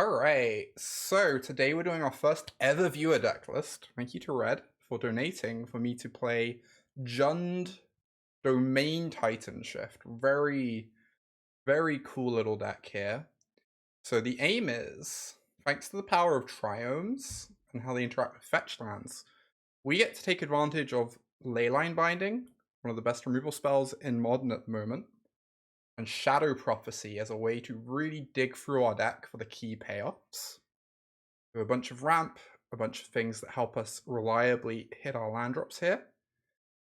Alright, so today we're doing our first ever viewer deck list. Thank you to Red for donating for me to play Jund Domain Titanshift. Very cool little deck here. So the aim is, thanks to the power of triomes and how they interact with fetch lands, we get to take advantage of Leyline Binding, one of the best removal spells in Modern at the moment, and Shadow Prophecy as a way to really dig through our deck for the key payoffs. We have a bunch of ramp, a bunch of things that help us reliably hit our land drops here.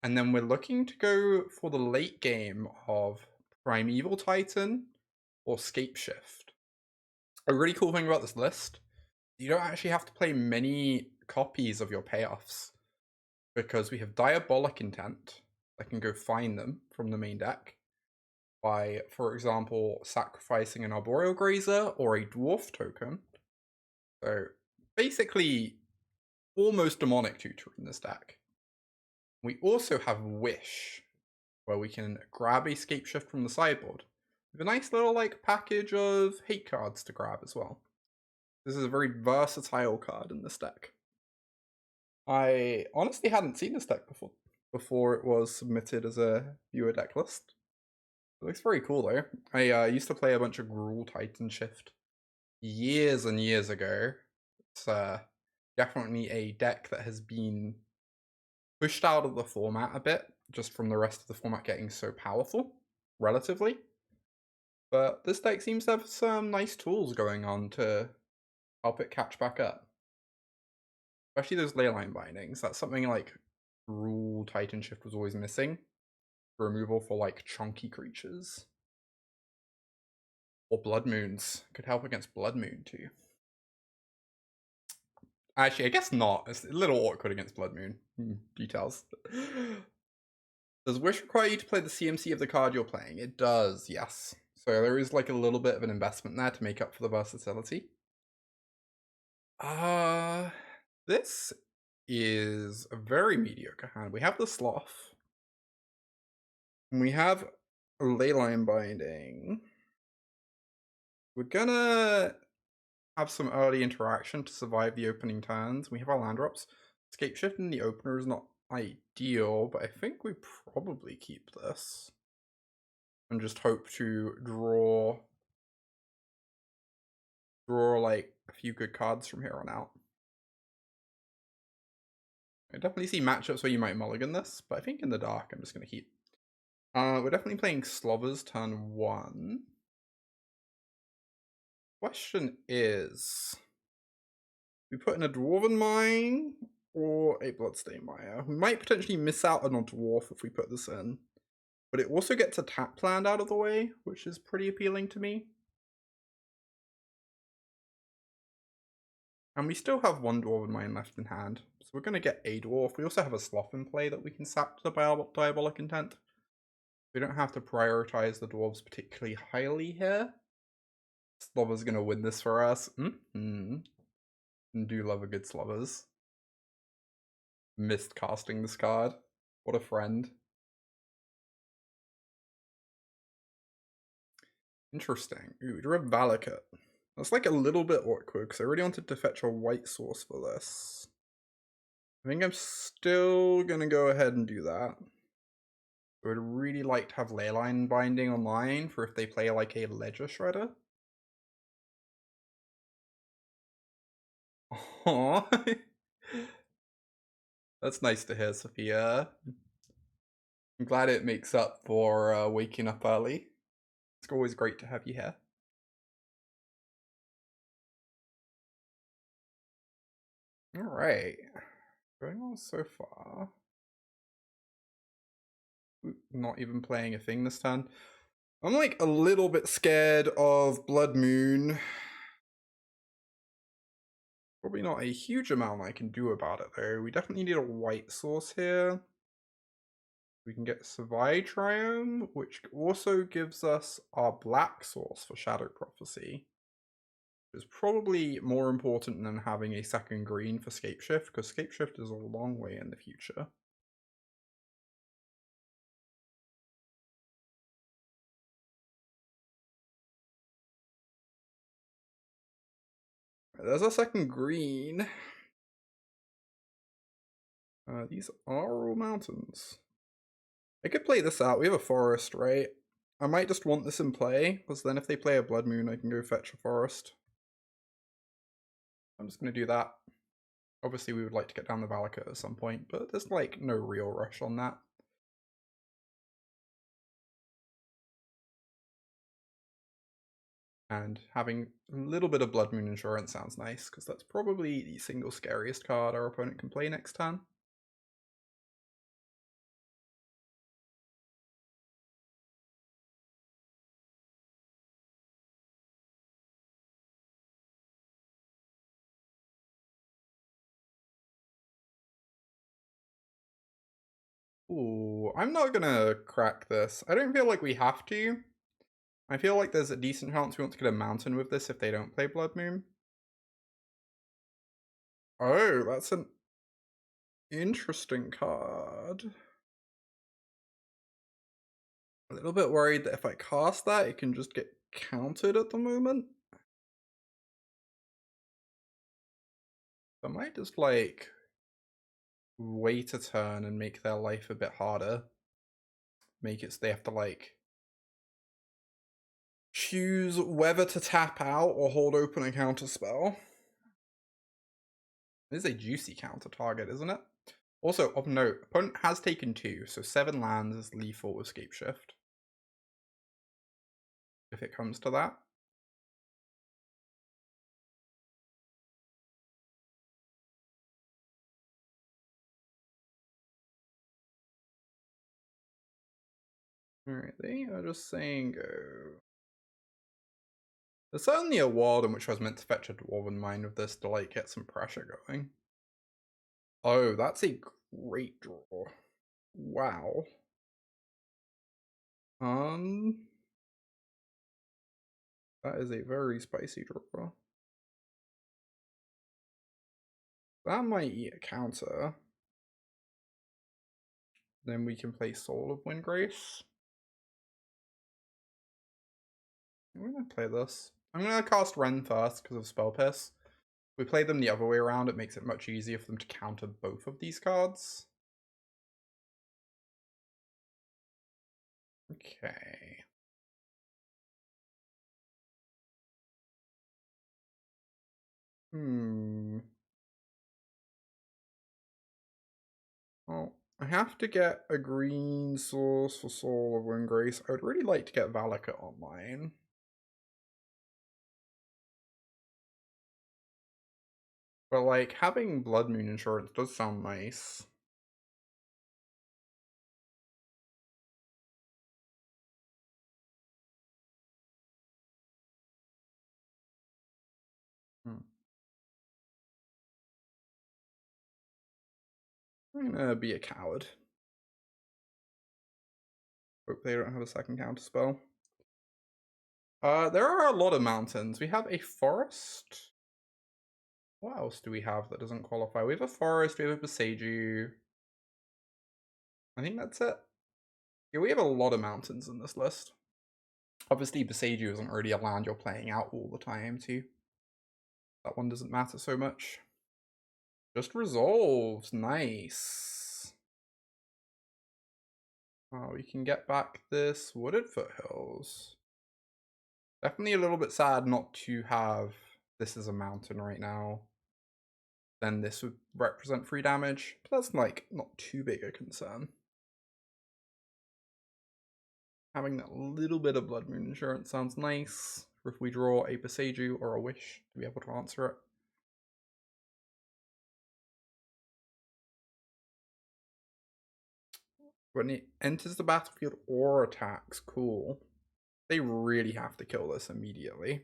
And then we're looking to go for the late game of Primeval Titan or Scapeshift. A really cool thing about this list, you don't actually have to play many copies of your payoffs because we have Diabolic Intent. I can go find them from the main deck by, for example, sacrificing an Arboreal Grazer or a Dwarf token. So basically almost Demonic Tutor in this deck. We also have Wish, where we can grab a Scapeshift from the sideboard with a nice little package of hate cards to grab as well. This is a very versatile card in this deck. I honestly hadn't seen this deck before it was submitted as a viewer deck list. It looks very cool though. I used to play a bunch of Gruul Titanshift years and years ago. It's definitely a deck that has been pushed out of the format a bit, just from the rest of the format getting so powerful, relatively. But this deck seems to have some nice tools going on to help it catch back up. Especially those Leyline Bindings. That's something like Gruul Titanshift was always missing. Removal for chunky creatures. Or Blood Moons. Could help against Blood Moon too. Actually, I guess not. It's a little awkward against Blood Moon. Details. Does Wish require you to play the CMC of the card you're playing? It does, yes. So there is a little bit of an investment there to make up for the versatility. This is a very mediocre hand. We have the Sloth. And we have a Leyline Binding. We're gonna have some early interaction to survive the opening turns. We have our land drops. Scapeshift in the opener is not ideal, but I think we probably keep this. And just hope to draw a few good cards from here on out. I definitely see matchups where you might mulligan this, but I think in the dark I'm just going to keep. We're definitely playing Slovers turn 1. Question is, we put in a Dwarven Mine or a Bloodstained Mire? We might potentially miss out on a Dwarf if we put this in, but it also gets a tap land out of the way, which is pretty appealing to me. And we still have one Dwarven Mine left in hand, so we're going to get a Dwarf. We also have a Sloth in play that we can sack to Diabolic Intent. We don't have to prioritize the Dwarves particularly highly here. Slover's going to win this for us. And do love a good Slovers. Missed casting this card. What a friend. Interesting. Ooh, Drib Valakut. That's a little bit awkward because I really wanted to fetch a white source for this. I think I'm still going to go ahead and do that. I would really like to have Leyline Binding online for if they play a Ledger Shredder. Aww. That's nice to hear, Sophia. I'm glad it makes up for waking up early. It's always great to have you here. Alright. Going on so far. Not even playing a thing this turn. I'm a little bit scared of Blood Moon. Probably not a huge amount I can do about it though. We definitely need a white source here. We can get Survive Triumph, which also gives us our black source for Shadow Prophecy. Which is probably more important than having a second green for Scapeshift, because Scapeshift is a long way in the future. There's our second green. These are all mountains. I could play this out. We have a forest, right? I might just want this in play, because then if they play a Blood Moon, I can go fetch a forest. I'm just going to do that. Obviously, we would like to get down the Valakut at some point, but there's like no real rush on that. And having a little bit of Blood Moon Insurance sounds nice, because that's probably the single scariest card our opponent can play next turn. Ooh, I'm not gonna crack this. I don't feel like we have to. I feel like there's a decent chance we want to get a mountain with this if they don't play Blood Moon. Oh, that's an interesting card. A little bit worried that if I cast that, it can just get countered at the moment. I might just like wait a turn and make their life a bit harder. Make it so they have to like choose whether to tap out or hold open a counter spell. It is a juicy counter target, isn't it? Also, of note, opponent has taken 2, so 7 lands is lethal with Scapeshift. If it comes to that. Alright, they are just saying go. There's certainly a world in which I was meant to fetch a Dwarven Mine with this to like get some pressure going. Oh, that's a great draw. Wow. That is a very spicy draw. That might eat a counter. Then we can play Soul of Windgrace. I'm gonna play this. I'm gonna cast Ren first because of Spell Piss. If we play them the other way around, it makes it much easier for them to counter both of these cards. Okay. Well, I have to get a green source for Soul of Windgrace. I would really like to get Valakut online. But like, having Blood Moon Insurance does sound nice. I'm gonna be a coward. Hope they don't have a second counter spell. There are a lot of mountains. We have a forest. What else do we have that doesn't qualify? We have a forest, we have a Boseiju. I think that's it. Yeah, we have a lot of mountains in this list. Obviously, Boseiju isn't really a land you're playing out all the time, too. That one doesn't matter so much. Just resolved. Nice. Oh, we can get back this Wooded Foothills. Definitely a little bit sad not to have this as a mountain right now. Then this would represent 3 damage, but that's like not too big a concern. Having that little bit of Blood Moon Insurance sounds nice for if we draw a Boseiju or a Wish to be able to answer it. When it enters the battlefield or attacks, cool. They really have to kill this immediately.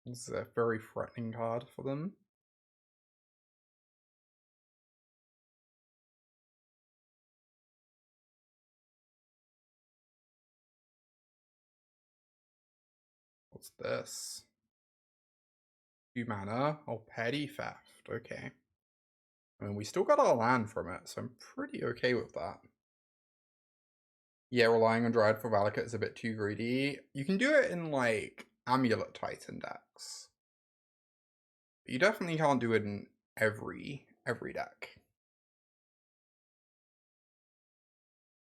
This is a very threatening card for them. What's this? 2 mana? Oh, Petty Theft. Okay. I mean, we still got our land from it, so I'm pretty okay with that. Yeah, relying on Dryad for Valakut is a bit too greedy. You can do it in, like, Amulet Titan decks. You definitely can't do it in every deck.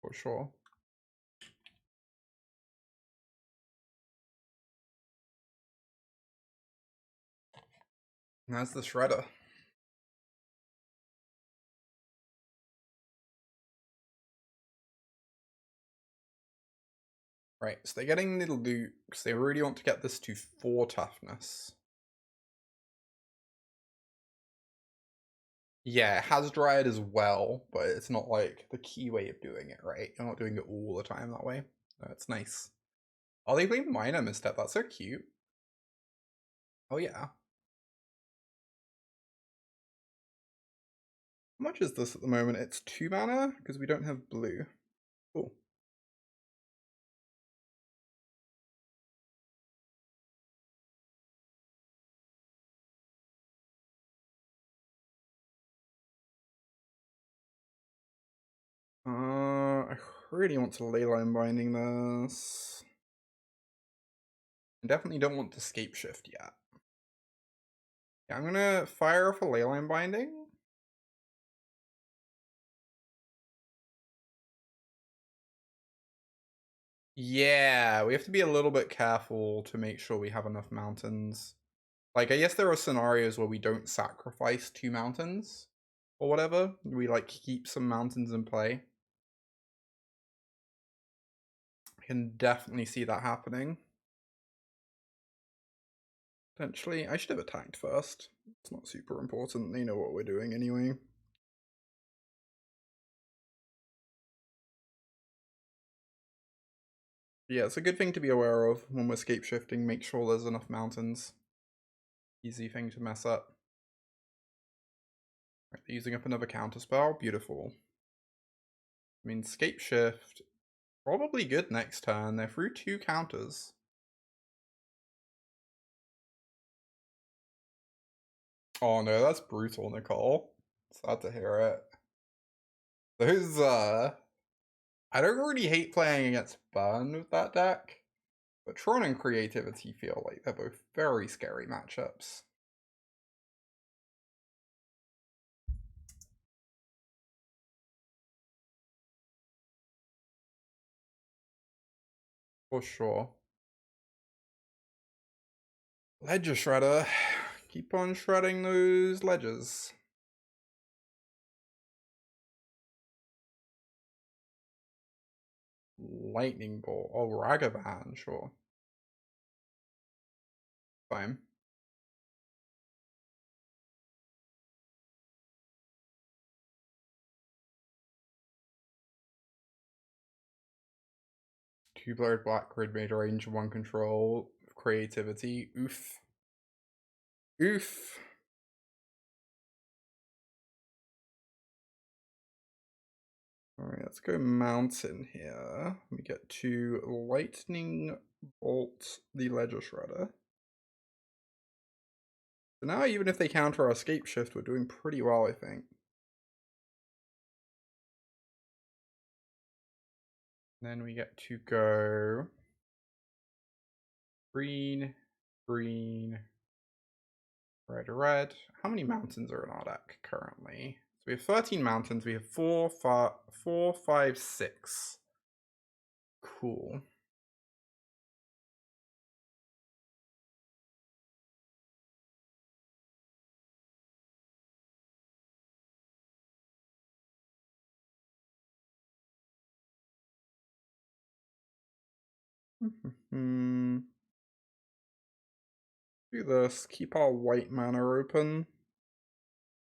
For sure. And that's the Shredder. Right, so they're getting little loot because they really want to get this to 4 toughness. Yeah, it has Dryad as well, but it's not like the key way of doing it, right? You're not doing it all the time that way. That's nice. Oh, they played Minor Misstep. That's so cute. Oh, yeah. How much is this at the moment? It's 2 mana because we don't have blue. Cool. I really want to Leyline Binding this. I definitely don't want to Scape Shift yet. Yeah, I'm gonna fire off a Leyline Binding. Yeah, we have to be a little bit careful to make sure we have enough mountains. Like, I guess there are scenarios where we don't sacrifice 2 mountains or whatever. We, like, keep some mountains in play. I can definitely see that happening. Potentially. I should have attacked first. It's not super important. They know what we're doing anyway. Yeah, it's a good thing to be aware of when we're scape shifting. Make sure there's enough mountains. Easy thing to mess up. Right, they're using up another counterspell. Beautiful. I mean, scape shift, probably good next turn. They're through 2 counters. Oh no, that's brutal, Nicole. Sad to hear it. Those, I don't really hate playing against Burn with that deck, but Tron and Creativity feel like they're both very scary matchups. For sure. Ledger Shredder. Keep on shredding those ledgers. Lightning Bolt. Oh, Ragavan, sure. Fine. Two-blurred black grid made range, 1 control, creativity. Oof. Oof. Alright, let's go mountain here. We get to lightning bolt the ledger shredder. So now even if they counter our escape shift, we're doing pretty well, I think. Then we get to go green, green, red, red. How many mountains are in our deck currently? So we have 13 mountains. We have 4, 5, 6. Cool. Do this. Keep our white mana open.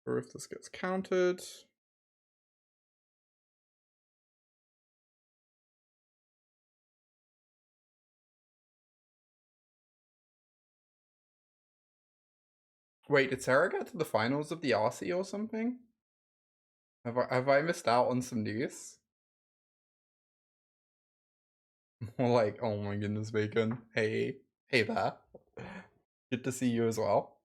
Or if this gets countered. Wait, did Sarah get to the finals of the RC or something? Have I missed out on some news? More like, oh my goodness, Bacon. Hey there. Good to see you as well.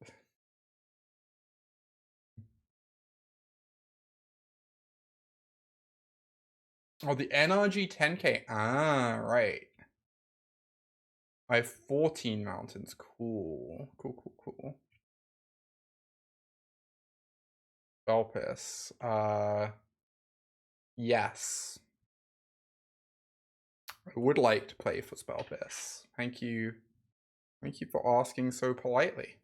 Oh, the NRG 10K. Ah, right. I have 14 mountains. Cool. Cool. Spellpiss. Yes. I would like to play for Spellpiss. Thank you. Thank you for asking so politely.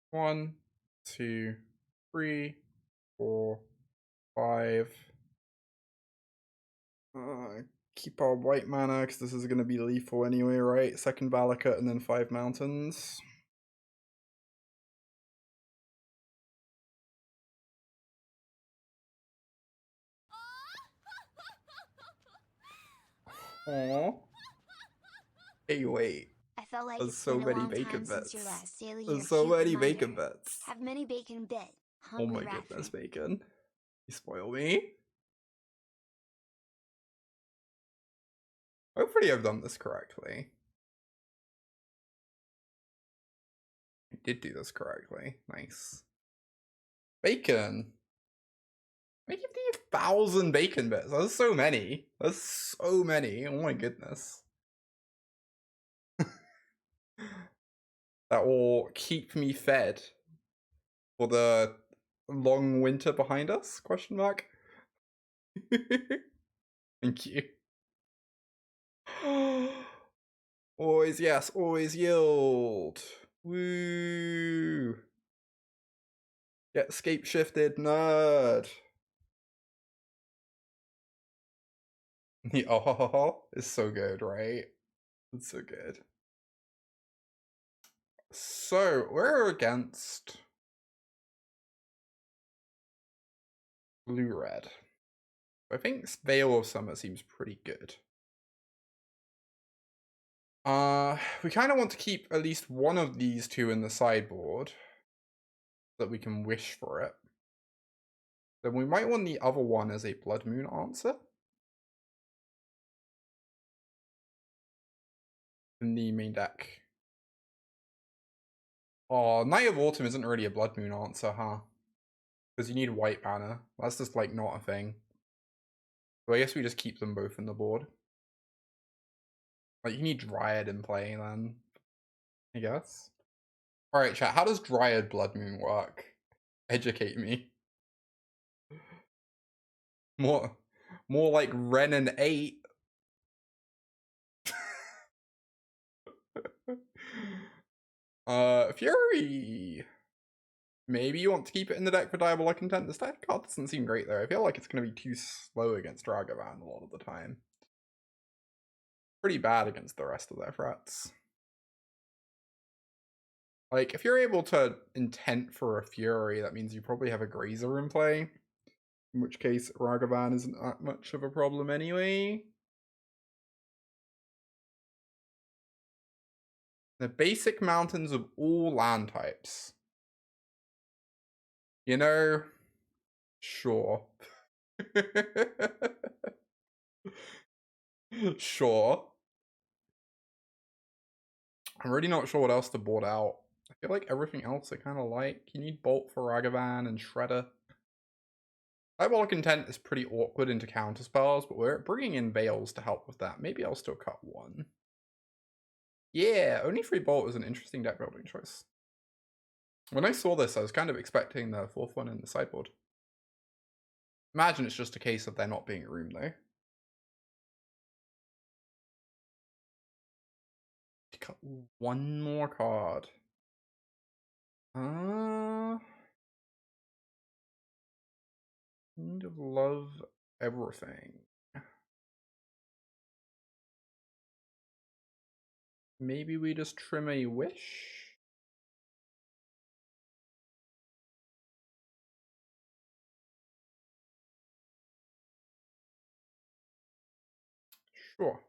One, two, three, 4, 5. Keep our white mana, because this is going to be lethal anyway, right? Second Valakut and then 5 mountains. Aww. Hey, wait. I felt like There's it's so been a many long bacon time since bits. your last daily. There's so many bacon reminder. bits. Have many bacon bit. Oh my goodness, bacon. You spoil me. Hopefully I've done this correctly. I did do this correctly. Nice. Bacon. I give you 1,000 bacon bits. That's so many. That's so many. Oh my goodness. That will keep me fed for the long winter behind us? Question mark. Thank you. Always yes, always yield. Woo. Get scape shifted, nerd. The oh is so good, right? It's so good. So we're against blue-red. I think Veil of Summer seems pretty good. We kind of want to keep at least one of these two in the sideboard, so that we can wish for it. Then we might want the other one as a Blood Moon answer. In the main deck. Oh, Night of Autumn isn't really a Blood Moon answer, huh? Because you need white mana. That's just like not a thing. So I guess we just keep them both in the board. Like you need Dryad in play then, I guess. Alright, chat, how does Dryad Blood Moon work? Educate me. More like Ren and 8. Fury. Maybe you want to keep it in the deck for Diabolic Intent. This deck card doesn't seem great though. I feel like it's going to be too slow against Ragavan a lot of the time. Pretty bad against the rest of their threats. Like, if you're able to intent for a Fury, that means you probably have a Grazer in play. In which case, Ragavan isn't that much of a problem anyway. The basic mountains of all land types. You know, sure. Sure. I'm really not sure what else to board out. I feel like everything else I kind of like. You need Bolt for Ragavan and Shredder. Diabolic Intent is pretty awkward into counterspells, but we're bringing in Veils to help with that. Maybe I'll still cut one. Yeah, only 3 Bolt is an interesting deck building choice. When I saw this, I was kind of expecting the 4th one in the sideboard. Imagine it's just a case of there not being room, though. Cut one more card. Kind of love everything. Maybe we just trim a wish? Sure.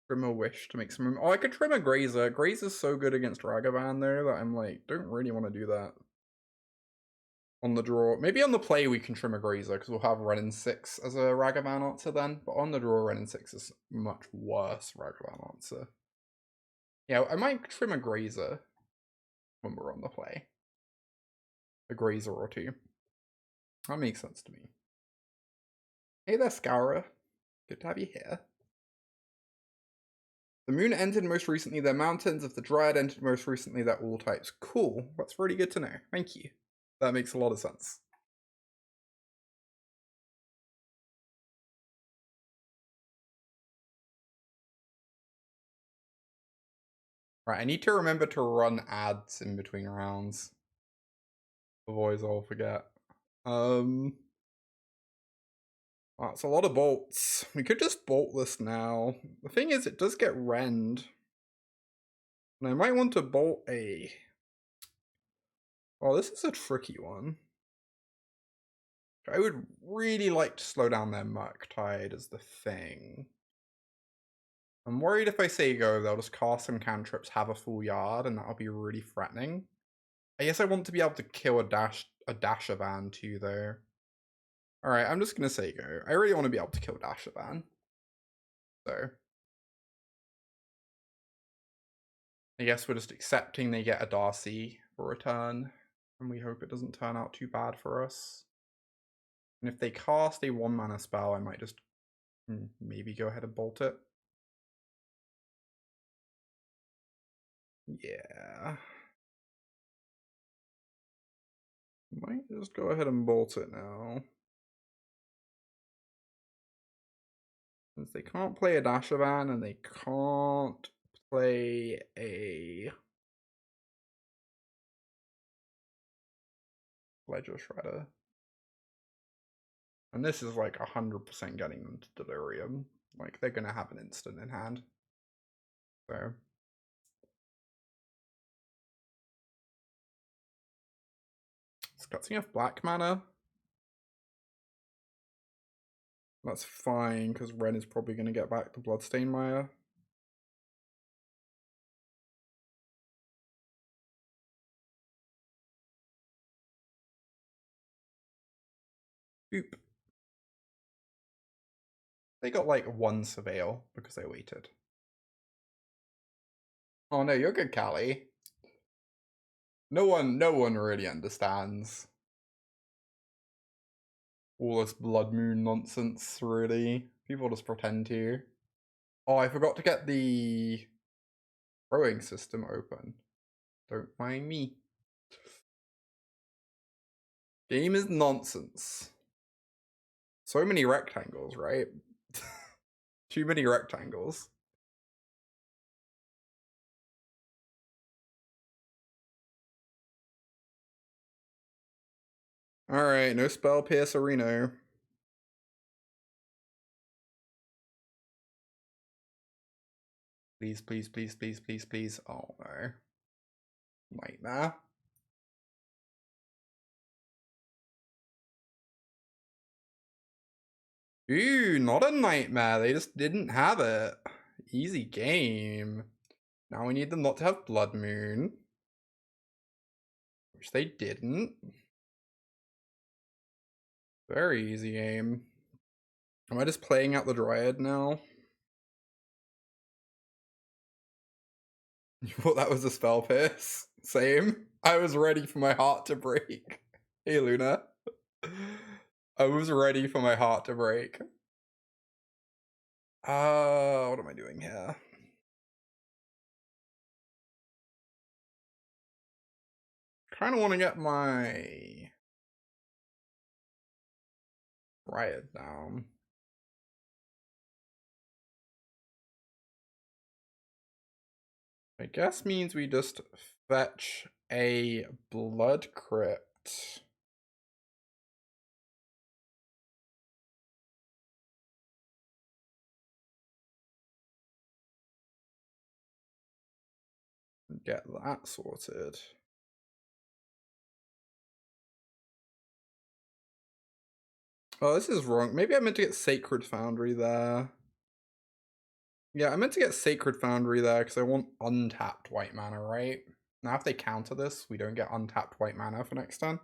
Trim a wish to make some room. Oh, I could trim a Grazer. Grazer's so good against Ragavan, though, that I'm like, don't really want to do that. On the draw. Maybe on the play we can trim a Grazer, because we'll have Ren and 6 as a Ragavan answer then. But on the draw, Ren and 6 is much worse Ragavan answer. Yeah, I might trim a Grazer when we're on the play. A Grazer or two. That makes sense to me. Hey there, Scourer. Good to have you here. The moon entered most recently their mountains. If the dryad entered most recently, they're all types. Cool. That's really good to know. Thank you. That makes a lot of sense. Right, I need to remember to run ads in between rounds. Otherwise I'll forget. That's a lot of bolts. We could just bolt this now. The thing is, it does get rend. And I might want to bolt a... Oh, this is a tricky one. I would really like to slow down their Murktide as the thing. I'm worried if I say go, they'll just cast some cantrips, have a full yard, and that'll be really threatening. I guess I want to be able to kill a Dashavan too, though. Alright, I'm just gonna say go. I really want to be able to kill Dashavan. So. I guess we're just accepting they get a Darcy for a turn. And we hope it doesn't turn out too bad for us. And if they cast a 1-mana spell, I might just maybe go ahead and bolt it. Yeah. Might just go ahead and bolt it now. Since they can't play a Dashavan and they can't play a Ledger Shredder. And this is like 100% getting them to Delirium. Like, they're gonna have an instant in hand. So. Discussing off black mana. That's fine, because Ren is probably going to get back the Bloodstained Maya. Oop. They got like 1 Surveil because they waited. Oh no, you're good, Callie. No one really understands all this Blood Moon nonsense, really. People just pretend to. Oh, I forgot to get the throwing system open. Don't mind me. Game is nonsense. So many rectangles, right? Too many rectangles. Alright, no spell Piercerino. Please, please, please, please, please, please. Oh no. Nightmare. Ooh, not a nightmare. They just didn't have it. Easy game. Now we need them not to have Blood Moon. Which they didn't. Very easy game. Am I just playing out the Dryad now? You thought that was a spell pierce? Same. I was ready for my heart to break. Hey, Luna. I was ready for my heart to break. What am I doing here? Kind of want to get my Riot down. I guess means we just fetch a Blood Crypt. Get that sorted. Oh, this is wrong. Maybe I meant to get Sacred Foundry there. Yeah, I meant to get Sacred Foundry there because I want untapped white mana, right? Now if they counter this, we don't get untapped white mana for next turn.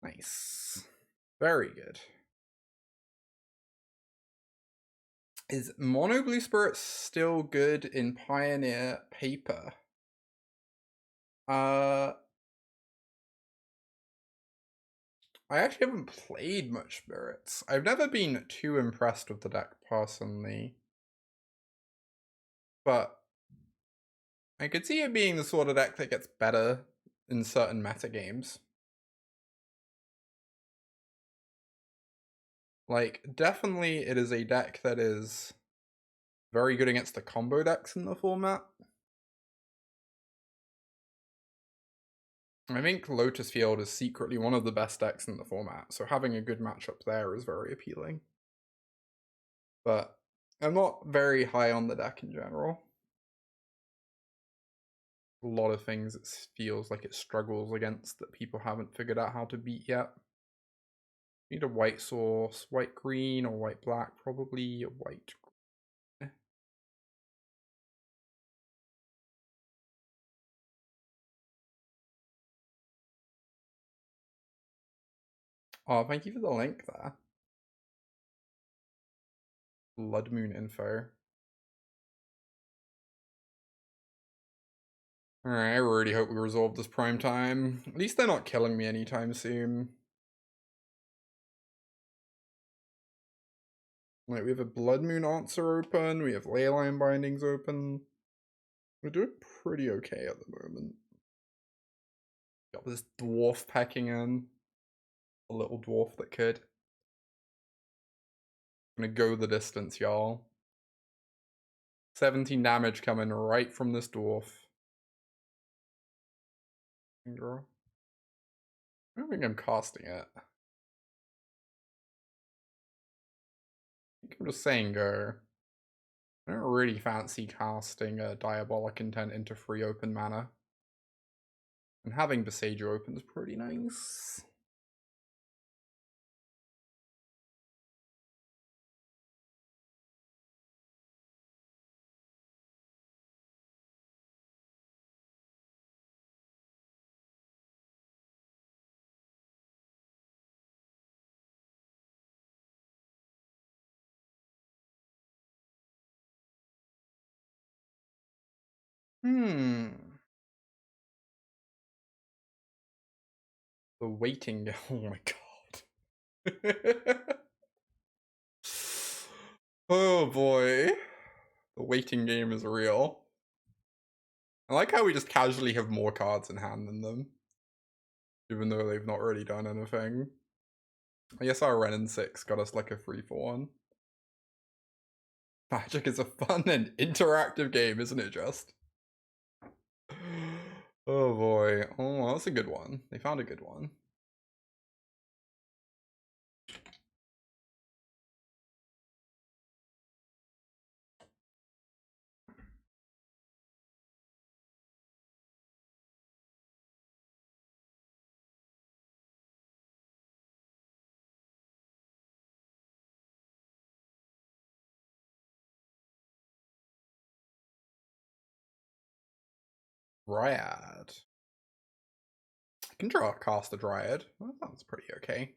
Nice. Very good. Is Mono Blue Spirit still good in Pioneer paper? I actually haven't played much Spirits. I've never been too impressed with the deck personally, but I could see it being the sort of deck that gets better in certain meta games. Like, definitely it is a deck that is very good against the combo decks in the format. I think Lotus Field is secretly one of the best decks in the format, so having a good matchup there is very appealing. But I'm not very high on the deck in general. A lot of things it feels like it struggles against that people haven't figured out how to beat yet. Need a white source, white green or white black, probably a white. Oh, thank you for the link there. Blood Moon info. Alright, I really hope we resolve this prime time. At least they're not killing me anytime soon. Like, we have a Blood Moon answer open, we have Leyline bindings open. We're doing pretty okay at the moment. Got this dwarf pecking in. A little dwarf that could. Gonna go the distance, y'all. 17 damage coming right from this dwarf. Girl. I don't think I'm casting it. I think I'm just saying go. I don't really fancy casting a Diabolic Intent into free open mana. And having Besieger open is pretty nice. The waiting. Oh my god. Oh boy. The waiting game is real. I like how we just casually have more cards in hand than them. Even though they've not really done anything. I guess our Renin 6 got us like a free for one. Magic is a fun and interactive game, isn't it just? Oh boy. Oh, that's a good one. They found a good one. Dryad. I can cast a Dryad. Well, that sounds pretty okay.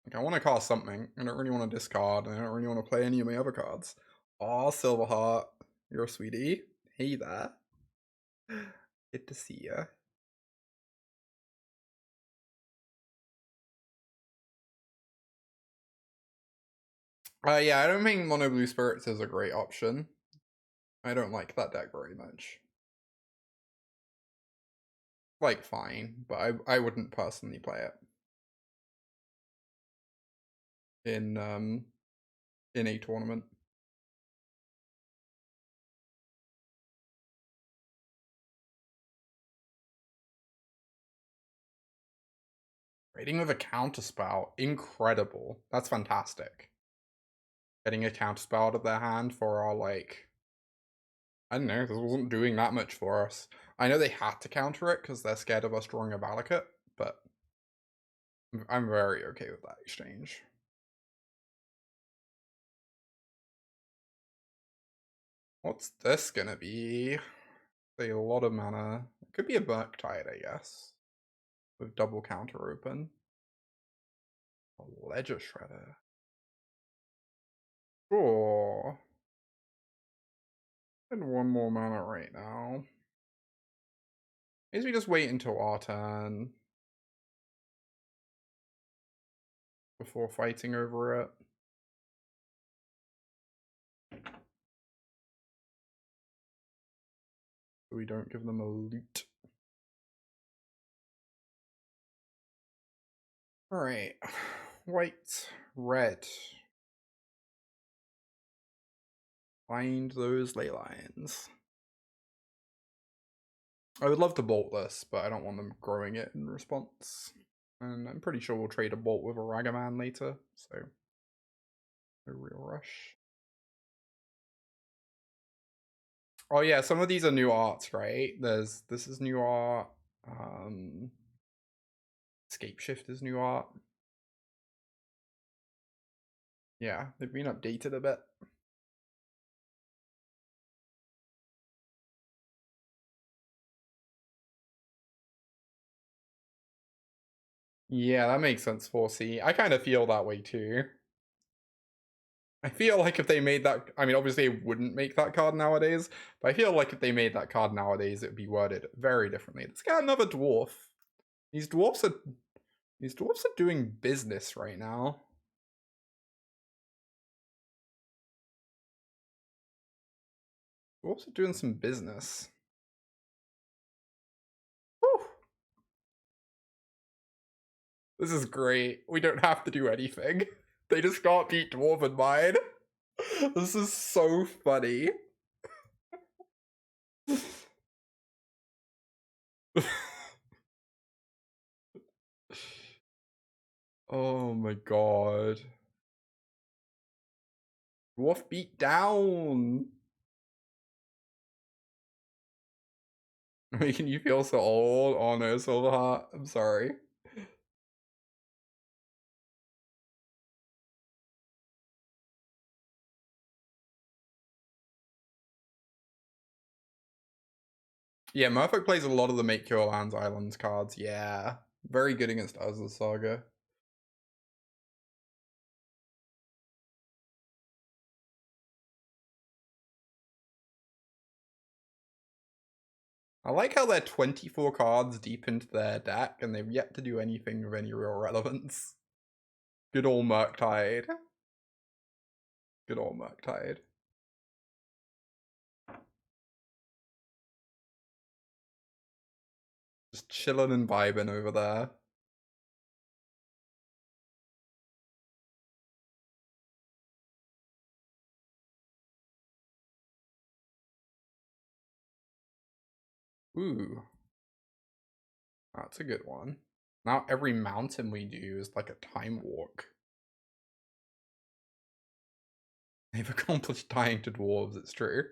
Like, I want to cast something. I don't really want to discard. I don't really want to play any of my other cards. Aw, Silverheart. You're a sweetie. Hey there. Good to see ya. Yeah, I don't think Mono Blue Spirits is a great option. I don't like that deck very much. Like, fine, but I wouldn't personally play it. In a tournament. Raiding with a counterspell, incredible. That's fantastic. Getting a counterspell out of their hand for our, like, I don't know, this wasn't doing that much for us. I know they had to counter it because they're scared of us drawing a Valakut, but I'm very okay with that exchange. What's this gonna be? A lot of mana. It could be a Murktide, I guess. With double counter open. A Ledger Shredder. Sure. And one more mana right now. Maybe we just wait until our turn before fighting over it. So we don't give them a loot. Alright. White, red. Find those ley lines. I would love to bolt this, but I don't want them growing it in response. And I'm pretty sure we'll trade a bolt with a Ragaman later, so no real rush. Oh yeah, some of these are new arts, right? This is new art. Titanshift is new art. Yeah, they've been updated a bit. Yeah, that makes sense, 4C. I kind of feel that way too. I feel like if they made that, I mean, obviously they wouldn't make that card nowadays, but I feel like if they made that card nowadays, it would be worded very differently. Let's get another dwarf. These dwarfs are doing business right now. Dwarfs are doing some business. Whew. This is great. We don't have to do anything. They just can't beat Dwarven Mine. This is so funny. Oh my god. Dwarf beat down. Making you feel so old. Oh no, Silverheart. I'm sorry. Yeah, Murphy plays a lot of the Make Your Lands Islands cards. Yeah. Very good against Azure Saga. I like how they're 24 cards deep into their deck and they've yet to do anything of any real relevance. Good old Murktide. Good old Murktide. Just chilling and vibing over there. Ooh. That's a good one. Now every mountain we do is like a time walk. They've accomplished dying to dwarves, it's true.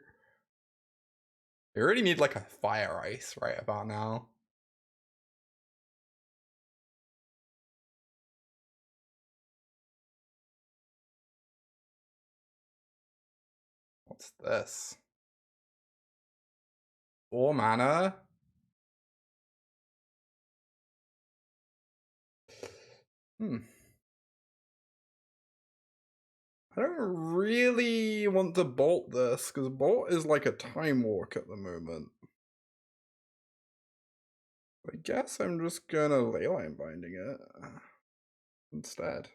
They already need like a fire ice right about now. What's this? 4 mana? I don't really want to bolt this, because bolt is like a time walk at the moment. I guess I'm just gonna leyline binding it instead.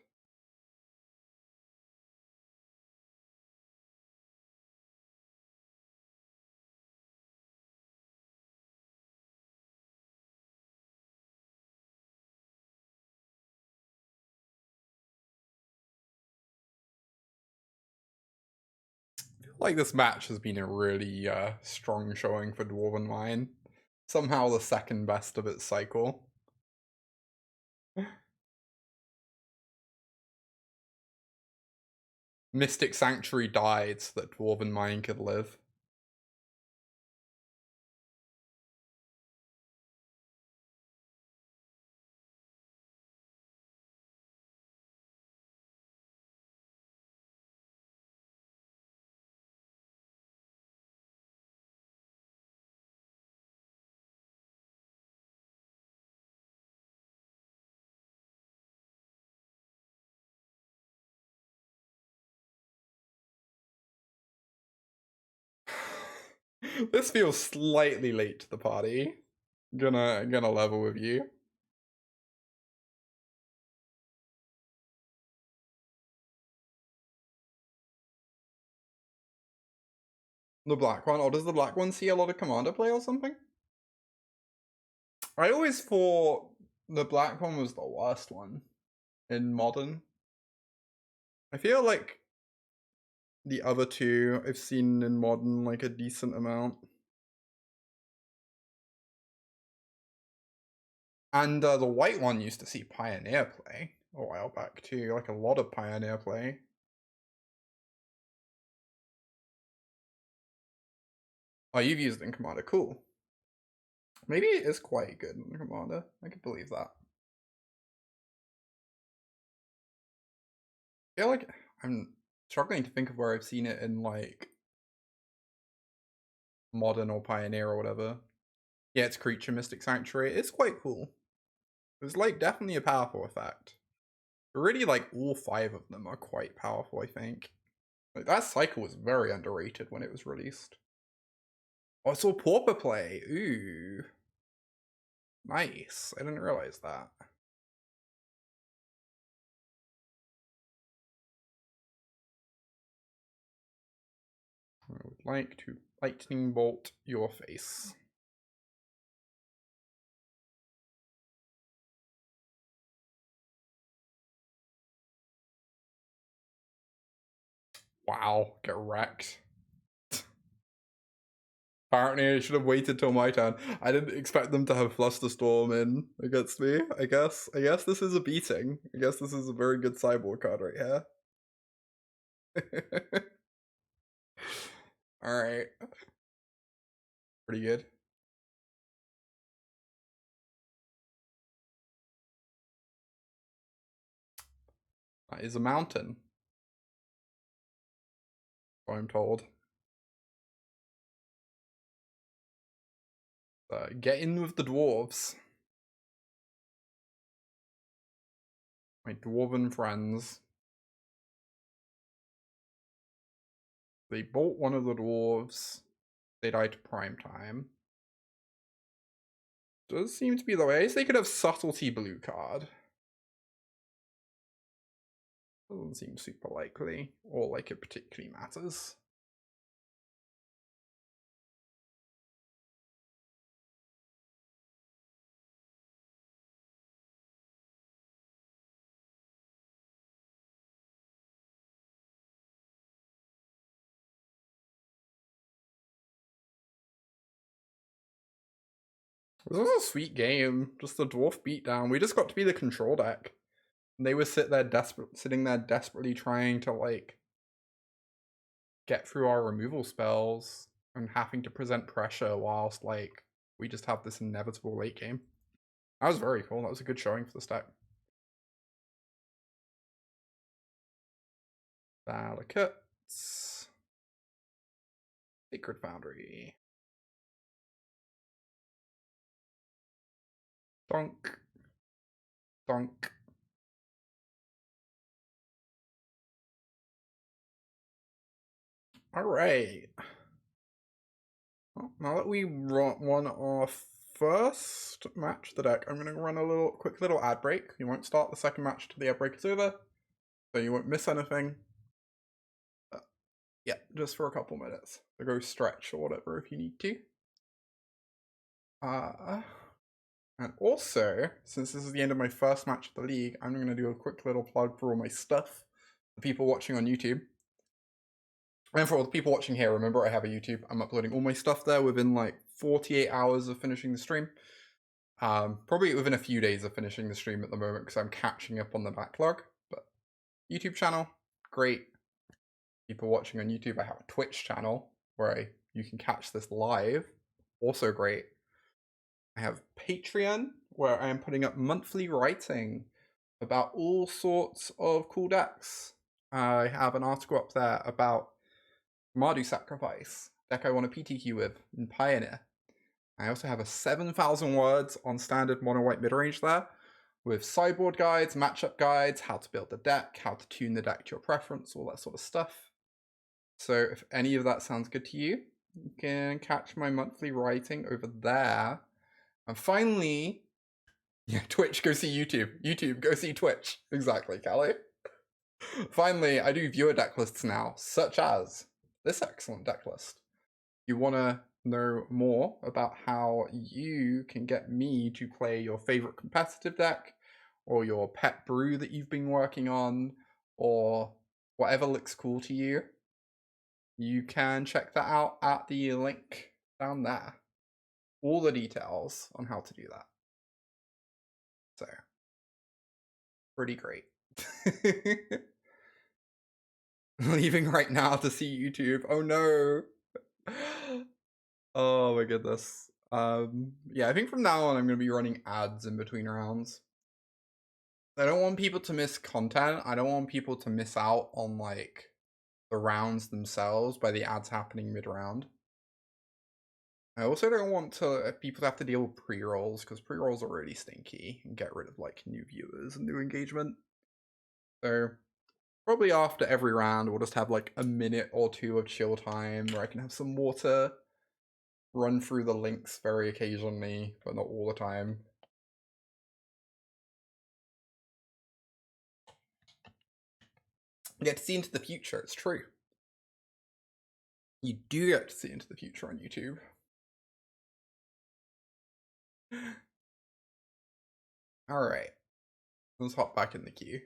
I feel like this match has been a really strong showing for Dwarven Mine. Somehow the second best of its cycle. Mystic Sanctuary died so that Dwarven Mine could live. This feels slightly late to the party. Gonna level with you. The black one, or does the black one see a lot of commander play or something? I always thought the black one was the worst one in modern. I feel like the other two I've seen in modern like a decent amount. And the white one used to see Pioneer play a while back too, like a lot of Pioneer play. Oh, you've used it in Commander, cool. Maybe it is quite good in Commander, I could believe that. I feel like I'm struggling to think of where I've seen it in like Modern or Pioneer or whatever. Yeah, it's Creature Mystic Sanctuary, it's quite cool. It's like definitely a powerful effect. But really, like all 5 of them are quite powerful, I think. Like that cycle was very underrated when it was released. Oh, I saw Pauper play. Ooh. Nice. I didn't realize that. I would like to lightning bolt your face. Wow, get wrecked. Apparently, I should have waited till my turn. I didn't expect them to have Flusterstorm in against me. I guess this is a beating. I guess this is a very good sideboard card right here. All right, pretty good. That is a mountain, so I'm told. Get in with the dwarves. My dwarven friends. They bolt one of the dwarves. They die to prime time. Does seem to be the way. They could have subtlety blue card. Doesn't seem super likely, or like it particularly matters. This was a sweet game. Just the dwarf beatdown. We just got to be the control deck. And they were sitting there desperately trying to like get through our removal spells and having to present pressure whilst like we just have this inevitable late game. That was very cool. That was a good showing for this deck. Delicates. Sacred Foundry. Donk. Donk. Alright. Well, now that we won our first match of the deck, I'm going to run a quick little ad break. You won't start the second match till the ad break is over, so you won't miss anything. Yeah, just for a couple minutes. So go stretch or whatever if you need to. And also, since this is the end of my first match of the league, I'm going to do a quick little plug for all my stuff. The people watching on YouTube. And for all the people watching here, remember I have a YouTube. I'm uploading all my stuff there within like 48 hours of finishing the stream. Probably within a few days of finishing the stream at the moment because I'm catching up on the backlog. But YouTube channel, great. People watching on YouTube, I have a Twitch channel where you can catch this live. Also great. I have Patreon where I am putting up monthly writing about all sorts of cool decks. I have an article up there about Mardu Sacrifice, deck I want to PTQ with in Pioneer. I also have a 7,000 words on standard mono white midrange there, with sideboard guides, matchup guides, how to build the deck, how to tune the deck to your preference, all that sort of stuff. So if any of that sounds good to you, you can catch my monthly writing over there. And finally, yeah, Twitch, go see YouTube. YouTube, go see Twitch. Exactly, Callie. Finally, I do viewer deck lists now, such as this excellent deck list. You want to know more about how you can get me to play your favorite competitive deck, or your pet brew that you've been working on, or whatever looks cool to you, you can check that out at the link down there. All the details on how to do that. So, pretty great. Leaving right now to see YouTube. Oh no. Oh my goodness. Yeah, I think from now on I'm going to be running ads in between rounds. I don't want people to miss content. I don't want people to miss out on like the rounds themselves by the ads happening mid-round. I also don't want people to have to deal with pre-rolls, because pre-rolls are really stinky and get rid of like new viewers and new engagement. So probably after every round we'll just have like a minute or two of chill time where I can have some water, run through the links very occasionally, but not all the time. You get to see into the future, it's true. You do get to see into the future on YouTube. Alright, let's hop back in the queue.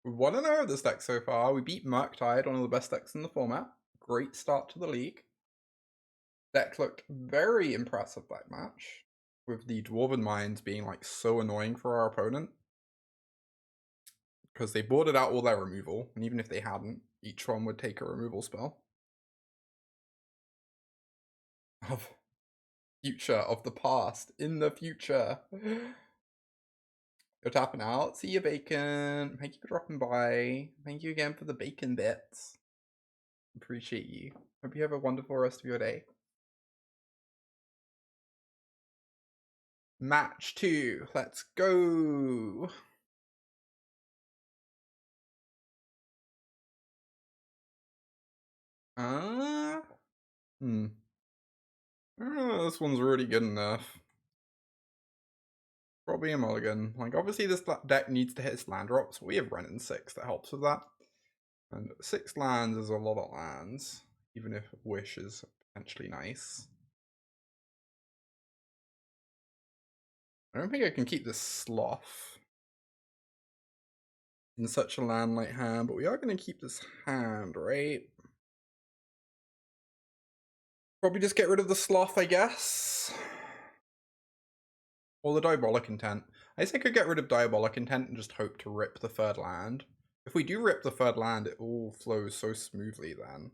We want to know this deck so far. We beat Murktide, one of the best decks in the format. Great start to the league. Deck looked very impressive that match, with the Dwarven Mines being like so annoying for our opponent, because they boarded out all their removal, and even if they hadn't, each one would take a removal spell. Of future, of the past, in the future. You're tapping out. See you, bacon. Thank you for dropping by. Thank you again for the bacon bits. Appreciate you. Hope you have a wonderful rest of your day. Match 2. Let's go. This one's really good enough. Probably a mulligan. Like, obviously this deck needs to hit its land drops. We have Ren in 6 that helps with that. And 6 lands is a lot of lands, even if Wish is potentially nice. I don't think I can keep this Sloth in such a land-light hand, but we are going to keep this hand, right? Probably just get rid of the Sloth, I guess. Or the Diabolic Intent. I guess I could get rid of Diabolic Intent and just hope to rip the third land. If we do rip the third land, it all flows so smoothly then.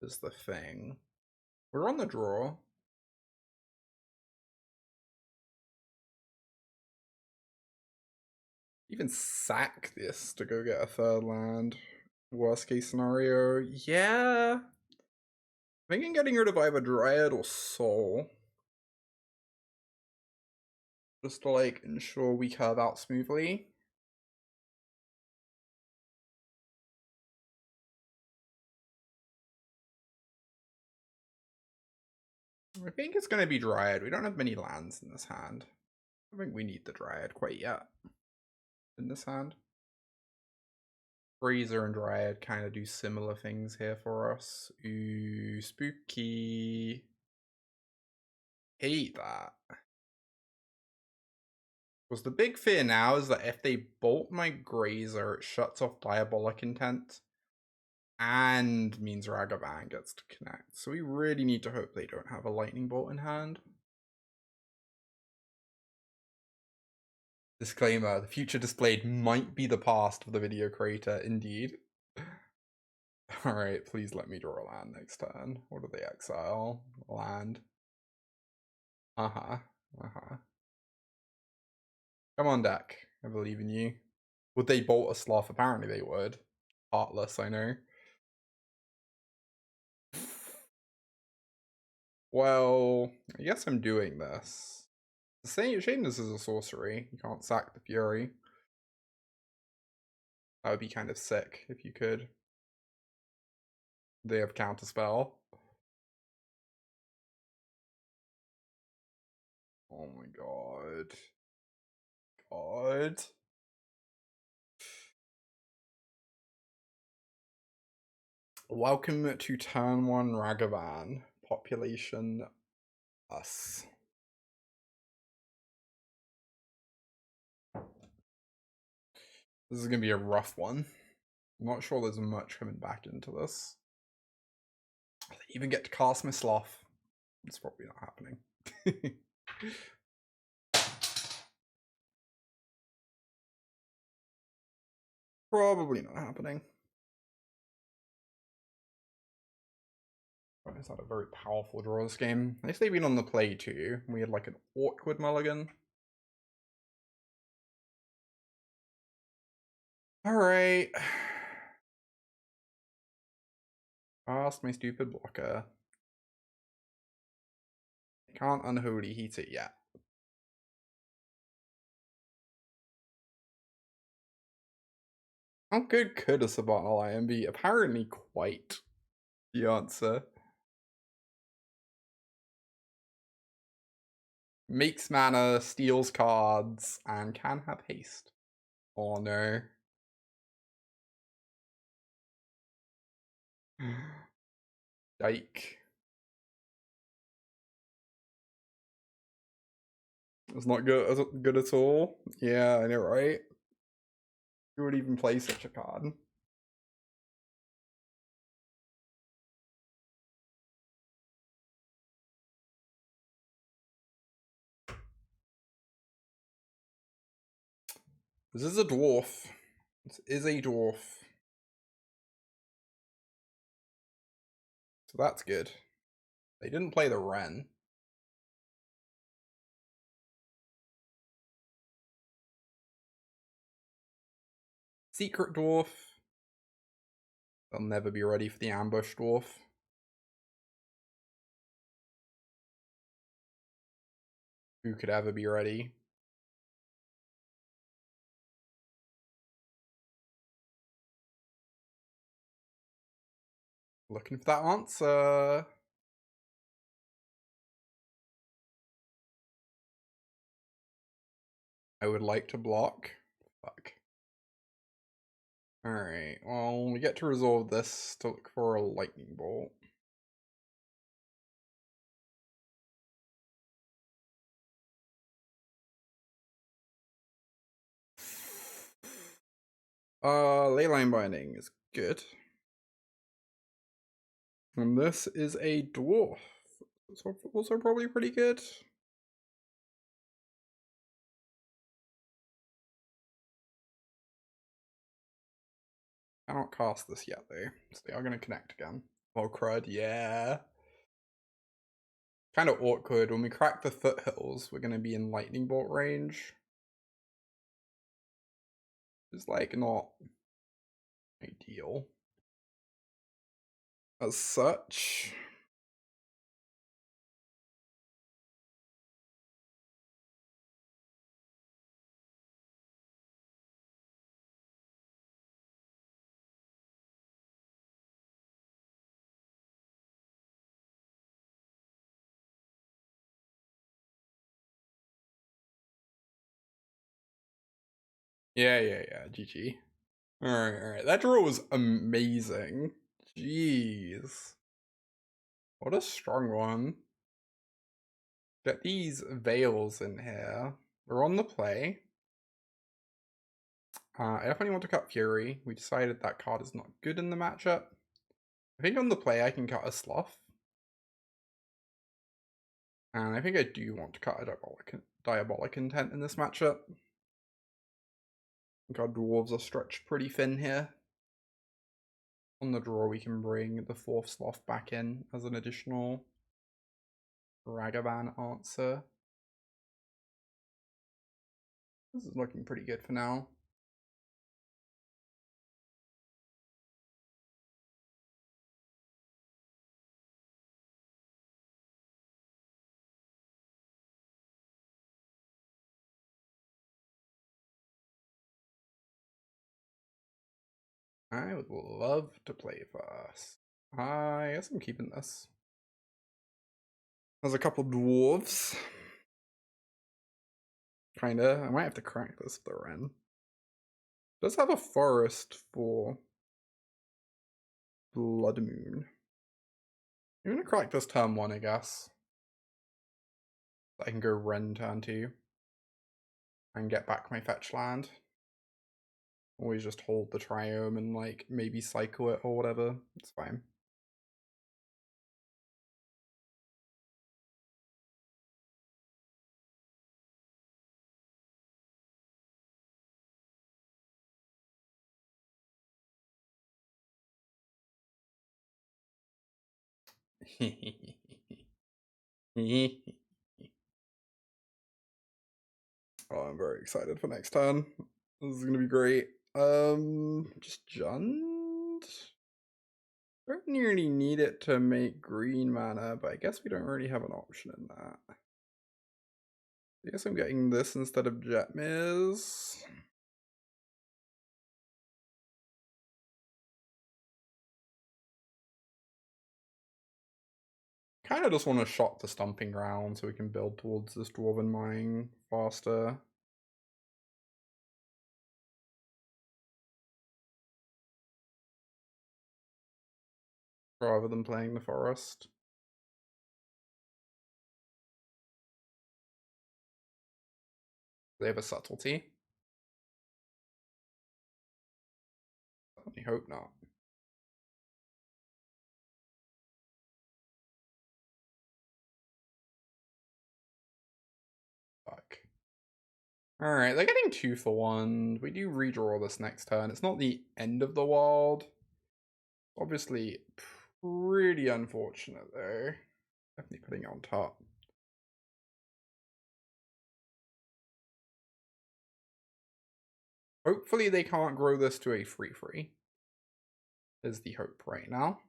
Is the thing. We're on the draw. Even sack this to go get a third land. Worst case scenario. Yeah. I'm thinking getting rid of either Dryad or Soul. Just to like ensure we curve out smoothly. I think it's going to be Dryad. We don't have many lands in this hand. I think we need the Dryad quite yet in this hand. Freezer and Dryad kind of do similar things here for us. Ooh, spooky. Hate that. Because the big fear now is that if they bolt my Grazer, it shuts off Diabolic Intent and means Ragavan gets to connect. So we really need to hope they don't have a Lightning Bolt in hand. Disclaimer, the future displayed might be the past of the video creator, indeed. Alright, please let me draw a land next turn. What do they exile? Land. Uh-huh. Come on, deck. I believe in you. Would they bolt a Sloth? Apparently they would. Heartless, I know. Well, I guess I'm doing this. Shame this is a sorcery. You can't sack the Fury. That would be kind of sick if you could. They have Counterspell. Oh my god. God. Welcome to turn 1 Ragavan. Population us. This is gonna be a rough one. I'm not sure there's much coming back into this. I even get to cast my sloth. It's probably not happening. Probably not happening. It's not a very powerful draw this game. At least they've been on the play too. We had like an awkward mulligan. Alright. Cast my stupid blocker. I can't unholy heat it yet. How good could a Savannah Lion be? Apparently quite. The answer. Makes mana, steals cards, and can have haste. Oh no. Yike. It's not good at all. Yeah, I know, right? Who would even play such a card? This is a dwarf. This is a dwarf. So that's good. They didn't play the Wren. Secret dwarf. They'll never be ready for the ambush dwarf. Who could ever be ready? Looking for that answer. I would like to block. Fuck. Alright, well, we get to resolve this to look for a lightning bolt. Leyline Binding is good. And this is a dwarf. It's also probably pretty good. Cannot cast this yet though, so they are going to connect again. Oh crud, yeah. Kind of awkward. When we crack the foothills, we're going to be in lightning bolt range. It's like not ideal as such. Yeah. GG. Alright. That draw was amazing. Jeez. What a strong one. Get these veils in here. We're on the play. I definitely want to cut Fury. We decided that card is not good in the matchup. I think on the play I can cut a Sloth. And I think I do want to cut a Diabolic Intent in this matchup. I think our dwarves are stretched pretty thin here. On the draw we can bring the 4th Sloth back in as an additional Ragavan answer. This is looking pretty good for now. I would love to play first. I guess I'm keeping this. There's a couple dwarves. Kinda. I might have to crack this for the Ren. Does have a forest for Blood Moon. I'm gonna crack this turn 1, I guess. I can go Ren turn 2 and get back my fetch land. Always just hold the Triome and like maybe cycle it or whatever. It's fine. Oh, I'm very excited for next turn. This is gonna be great. Just Jund? Don't really need it to make green mana, but I guess we don't really have an option in that. I guess I'm getting this instead of Jetmiz. Kind of just want to shot the Stomping Ground so we can build towards this Dwarven Mine faster. Rather than playing the Forest. They have a Subtlety. I hope not. Fuck. Alright, they're getting 2 for 1. We do redraw this next turn. It's not the end of the world. Obviously, pretty unfortunate though. Definitely putting it on top. Hopefully they can't grow this to a 3/3. Is the hope right now.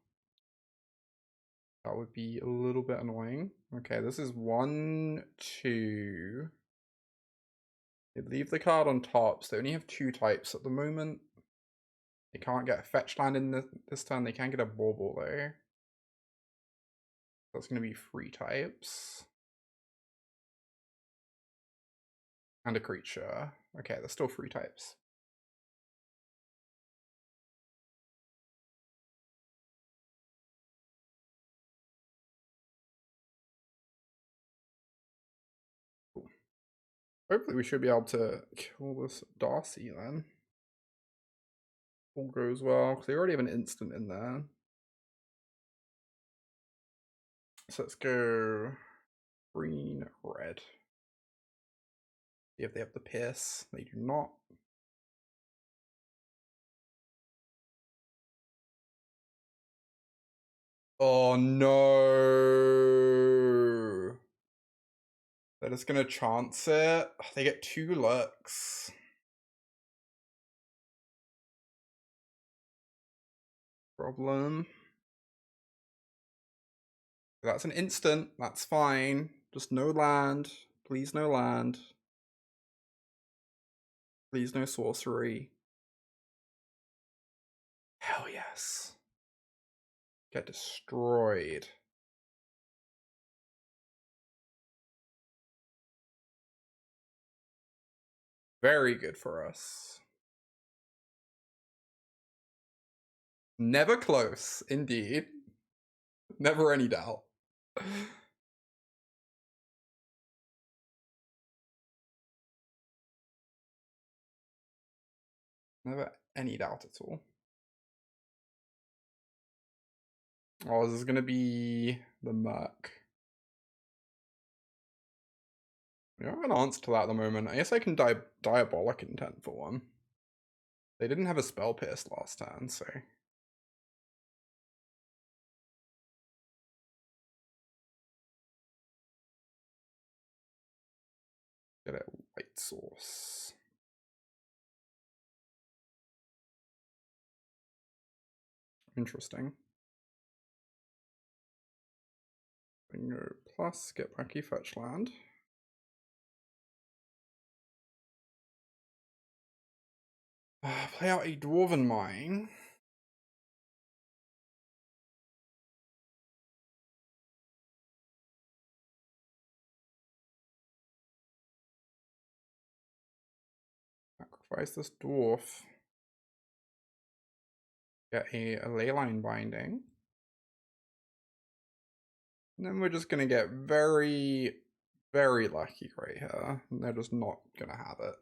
That would be a little bit annoying. Okay, this is 1, 2. They leave the card on top, so they only have 2 types at the moment. They can't get a fetch land in this turn. They can get a Bauble though. That's going to be 3 types. And a creature. Okay, there's still 3 types. Cool. Hopefully we should be able to kill this Darcy then. All goes well, because they already have an instant in there. So let's go green, red. See if they have the Pierce. They do not. Oh no. They're just gonna chance it. They get 2 looks. Problem. That's an instant. That's fine. Just no land. Please no land. Please no sorcery. Hell yes. Get destroyed. Very good for us. Never close, indeed. Never any doubt. Never any doubt at all. Oh, this is gonna be the Merc. We don't have an answer to that at the moment. I guess I can Diabolic Intent for one. They didn't have a Spell Pierce last turn, so. Get a White Source. Interesting. Bingo plus, get back your fetch land. Play out a Dwarven Mine. Sacrifice this dwarf. Get a leyline binding. And then we're just gonna get very, very lucky right here. And they're just not gonna have it.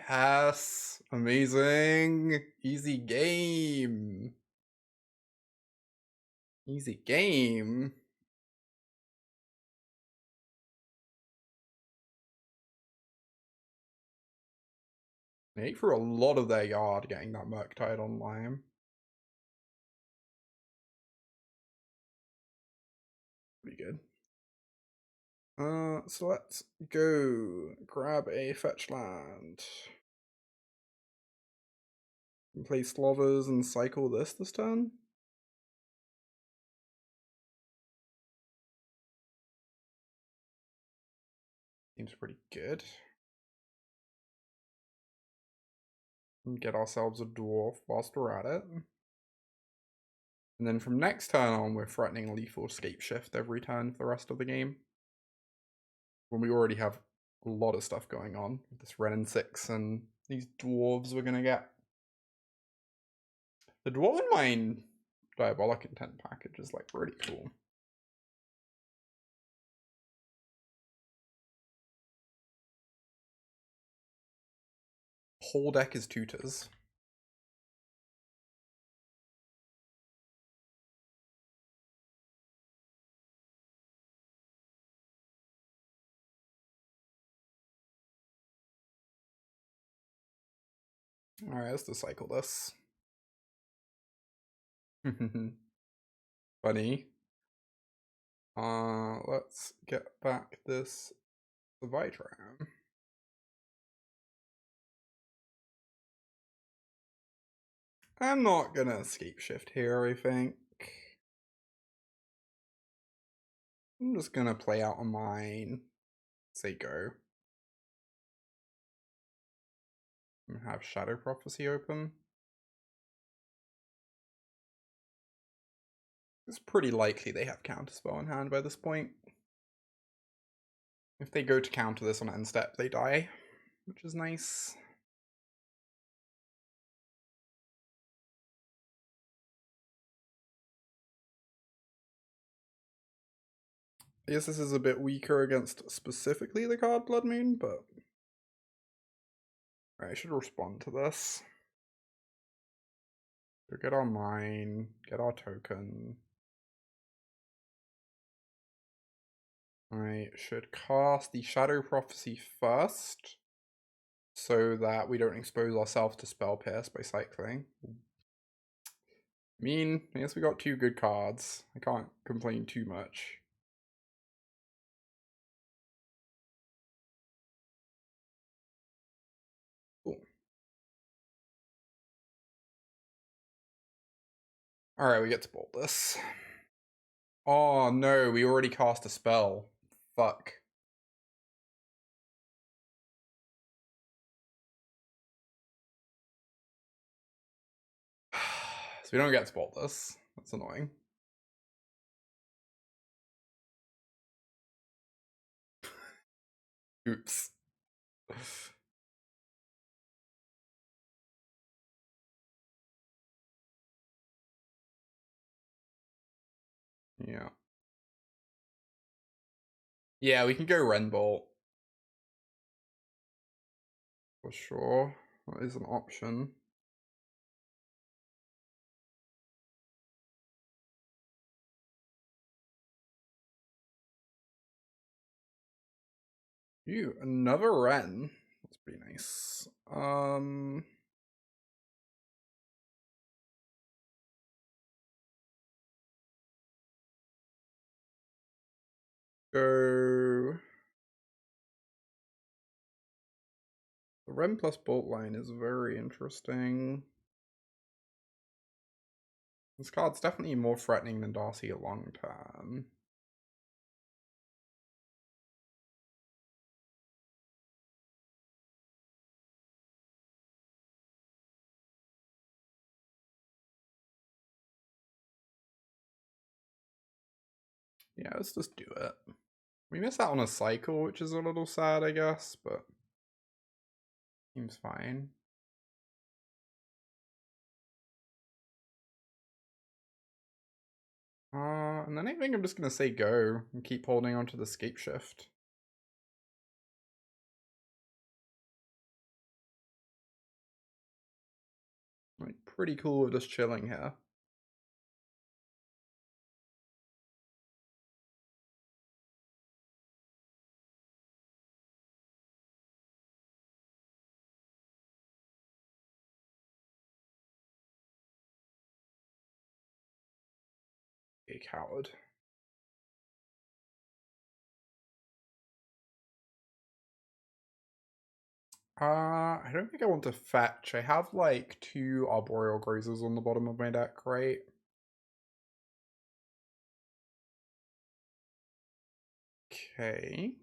Yes! Amazing! Easy game! Easy game! They ate through a lot of their yard getting that Murktide online. Pretty good. So let's go grab a fetch land. Play Slovers and cycle this turn. Seems pretty good. And get ourselves a dwarf whilst we're at it. And then from next turn on, we're threatening lethal escape shift every turn for the rest of the game. When we already have a lot of stuff going on with this Ren and 6 and these dwarves we're gonna get. The Dwarven Mine Diabolic Intent package is like really cool. Whole deck is tutors. Alright, let's just cycle this. Funny. Let's get back this Vitram. I'm not gonna escape shift here, I think. I'm just gonna play out a mine. Say go. And have Shadow Prophecy open. It's pretty likely they have Counterspell in hand by this point. If they go to counter this on end step, they die, which is nice. I guess this is a bit weaker against specifically the card Blood Moon, but I should respond to this. So get our mine, get our token. I should cast the Shadow Prophecy first, so that we don't expose ourselves to Spell Pierce by cycling. I mean, I guess we got two good cards. I can't complain too much. Cool. Alright, we get to bolt this. Oh no, we already cast a spell. Fuck. So we don't get to bolt this. That's annoying. Oops. Yeah. Yeah, we can go Renbolt. For sure. That is an option. Ew, another Ren. That's pretty nice. Go. The Ren plus Bolt line is very interesting. This card's definitely more threatening than Darcy at long term. Yeah, let's just do it. We miss out on a cycle, which is a little sad, I guess, but Seems fine. And then I think I'm just gonna say go and keep holding on to the escape shift. Like, pretty cool with just chilling here. A coward. I don't think I want to fetch. I have like 2 Arboreal Grazers on the bottom of my deck, right? Okay.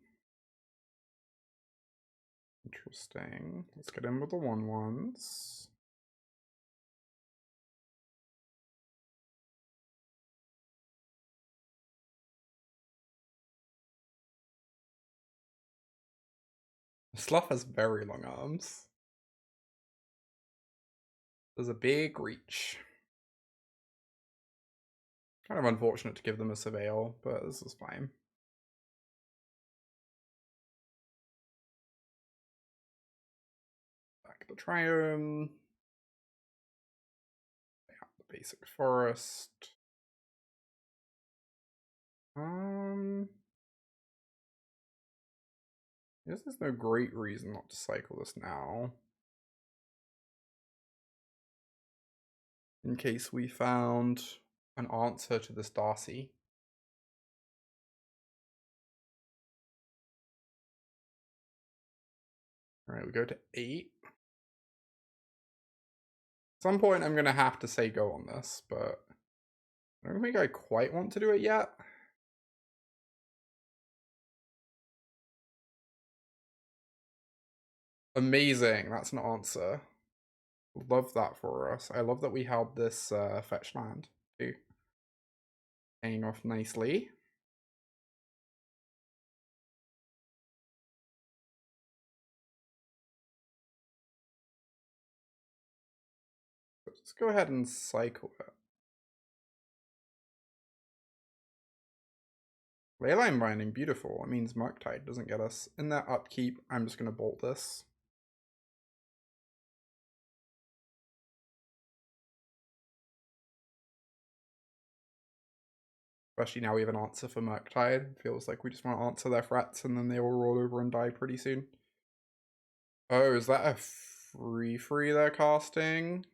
Interesting. Let's get in with the 1/1s. Slough has very long arms. There's a big reach. Kind of unfortunate to give them a Surveil, but this is fine. Back at the Triome. They have the basic forest. I guess there's no great reason not to cycle this now. In case we found an answer to this Darcy. Alright, we go to 8. At some point I'm gonna have to say go on this, but I don't think I quite want to do it yet. Amazing, that's an answer. Love that for us. I love that we held this fetch land too. Paying off nicely. Let's go ahead and cycle it. Leyline Binding, beautiful. It means Murktide doesn't get us. In that upkeep, I'm just going to bolt this. Especially now we have an answer for Murktide. Feels like we just want to answer their threats and then they will roll over and die pretty soon. Oh, is that a free they're casting?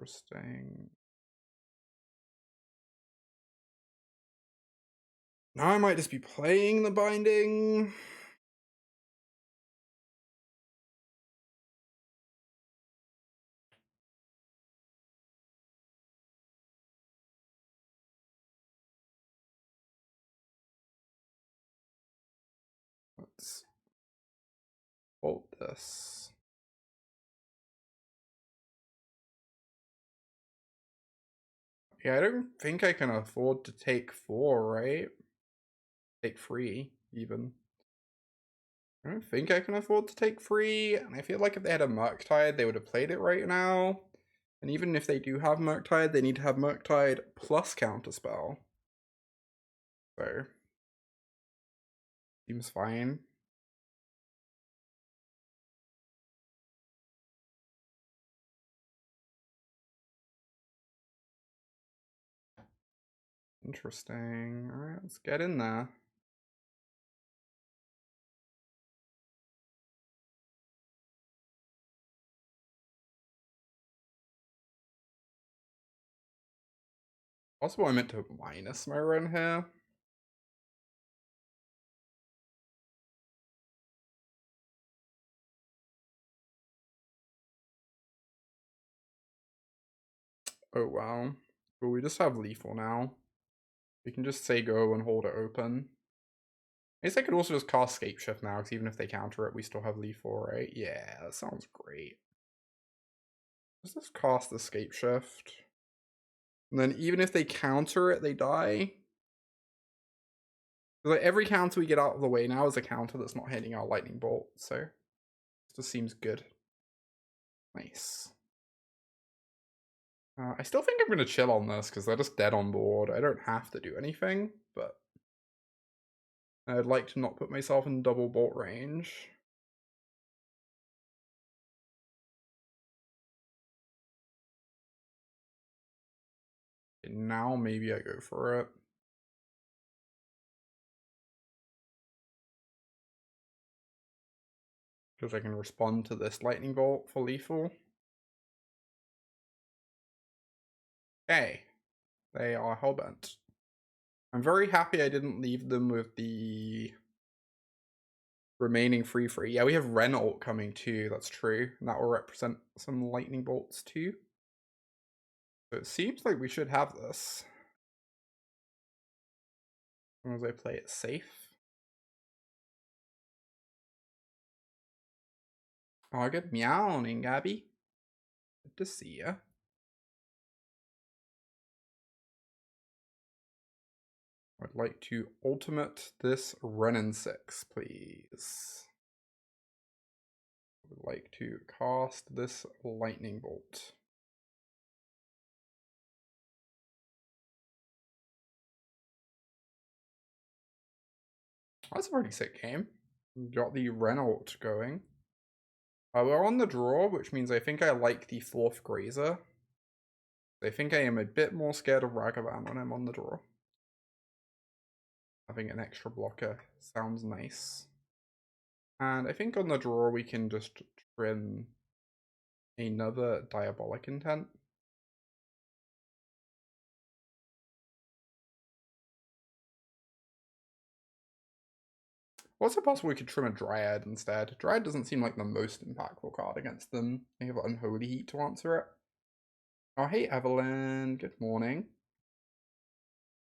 Interesting. Now I might just be playing the binding. Let's bolt this. Yeah, I don't think I can afford to take 4, right? Take 3, even. I don't think I can afford to take 3, and I feel like if they had a Murktide, they would have played it right now. And even if they do have Murktide, they need to have Murktide plus Counterspell. So, seems fine. Interesting. Alright, let's get in there. Also, I meant to minus my run here. Oh wow. But we just have lethal now. We can just say go and hold it open. I guess I could also just cast Scape Shift now, because even if they counter it, we still have lethal, right? Yeah, that sounds great. Let's just cast the Scape Shift. And then even if they counter it, they die. Like every counter we get out of the way now is a counter that's not hitting our lightning bolt, so it just seems good. Nice. I still think I'm going to chill on this because they're just dead on board. I don't have to do anything, but I'd like to not put myself in double bolt range. Okay, now maybe I go for it. Because I can respond to this lightning bolt for lethal. Okay, they are hellbent. I'm very happy I didn't leave them with the remaining free. Yeah, we have Ren ult coming too, that's true. And that will represent some lightning bolts too. So it seems like we should have this. As long as I play it safe. Oh, good meowing, Abby. Good to see ya. I'd like to ultimate this Renin 6, please. I would like to cast this lightning bolt. That's a pretty sick game. Got the Renault going. We're on the draw, which means I think I like the 4th Grazer. I think I am a bit more scared of Ragavan when I'm on the draw. Having an extra blocker sounds nice. And I think on the draw we can just trim another Diabolic Intent. Also possible we could trim a Dryad instead. Dryad doesn't seem like the most impactful card against them. They have Unholy Heat to answer it. Oh, hey Evelyn. Good morning.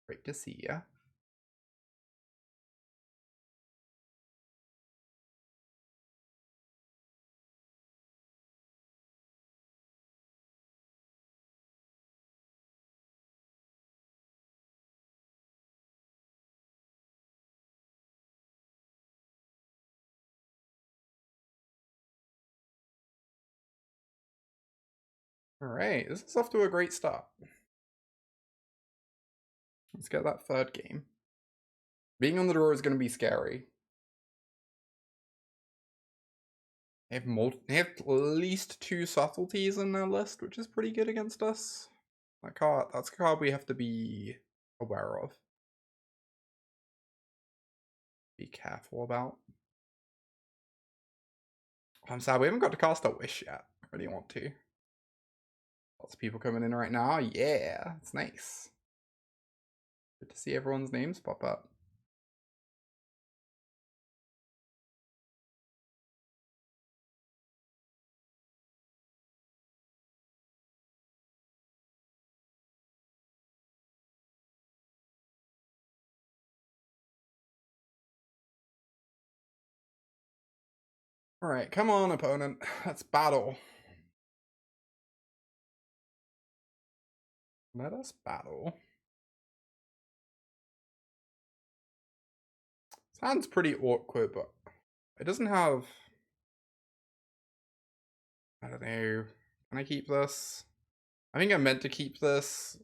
Great to see ya. Alright, this is off to a great start. Let's get that 3rd game. Being on the draw is going to be scary. They have at least 2 subtleties in their list, which is pretty good against us. That's a card we have to be aware of. Be careful about. I'm sad we haven't got to cast a Wish yet. I really want to. Lots of people coming in right now. Yeah, it's nice. Good to see everyone's names pop up. Alright, come on, opponent. Let's battle. Let us battle. Sounds pretty awkward, but it doesn't have... I don't know. Can I keep this? I think I meant to keep this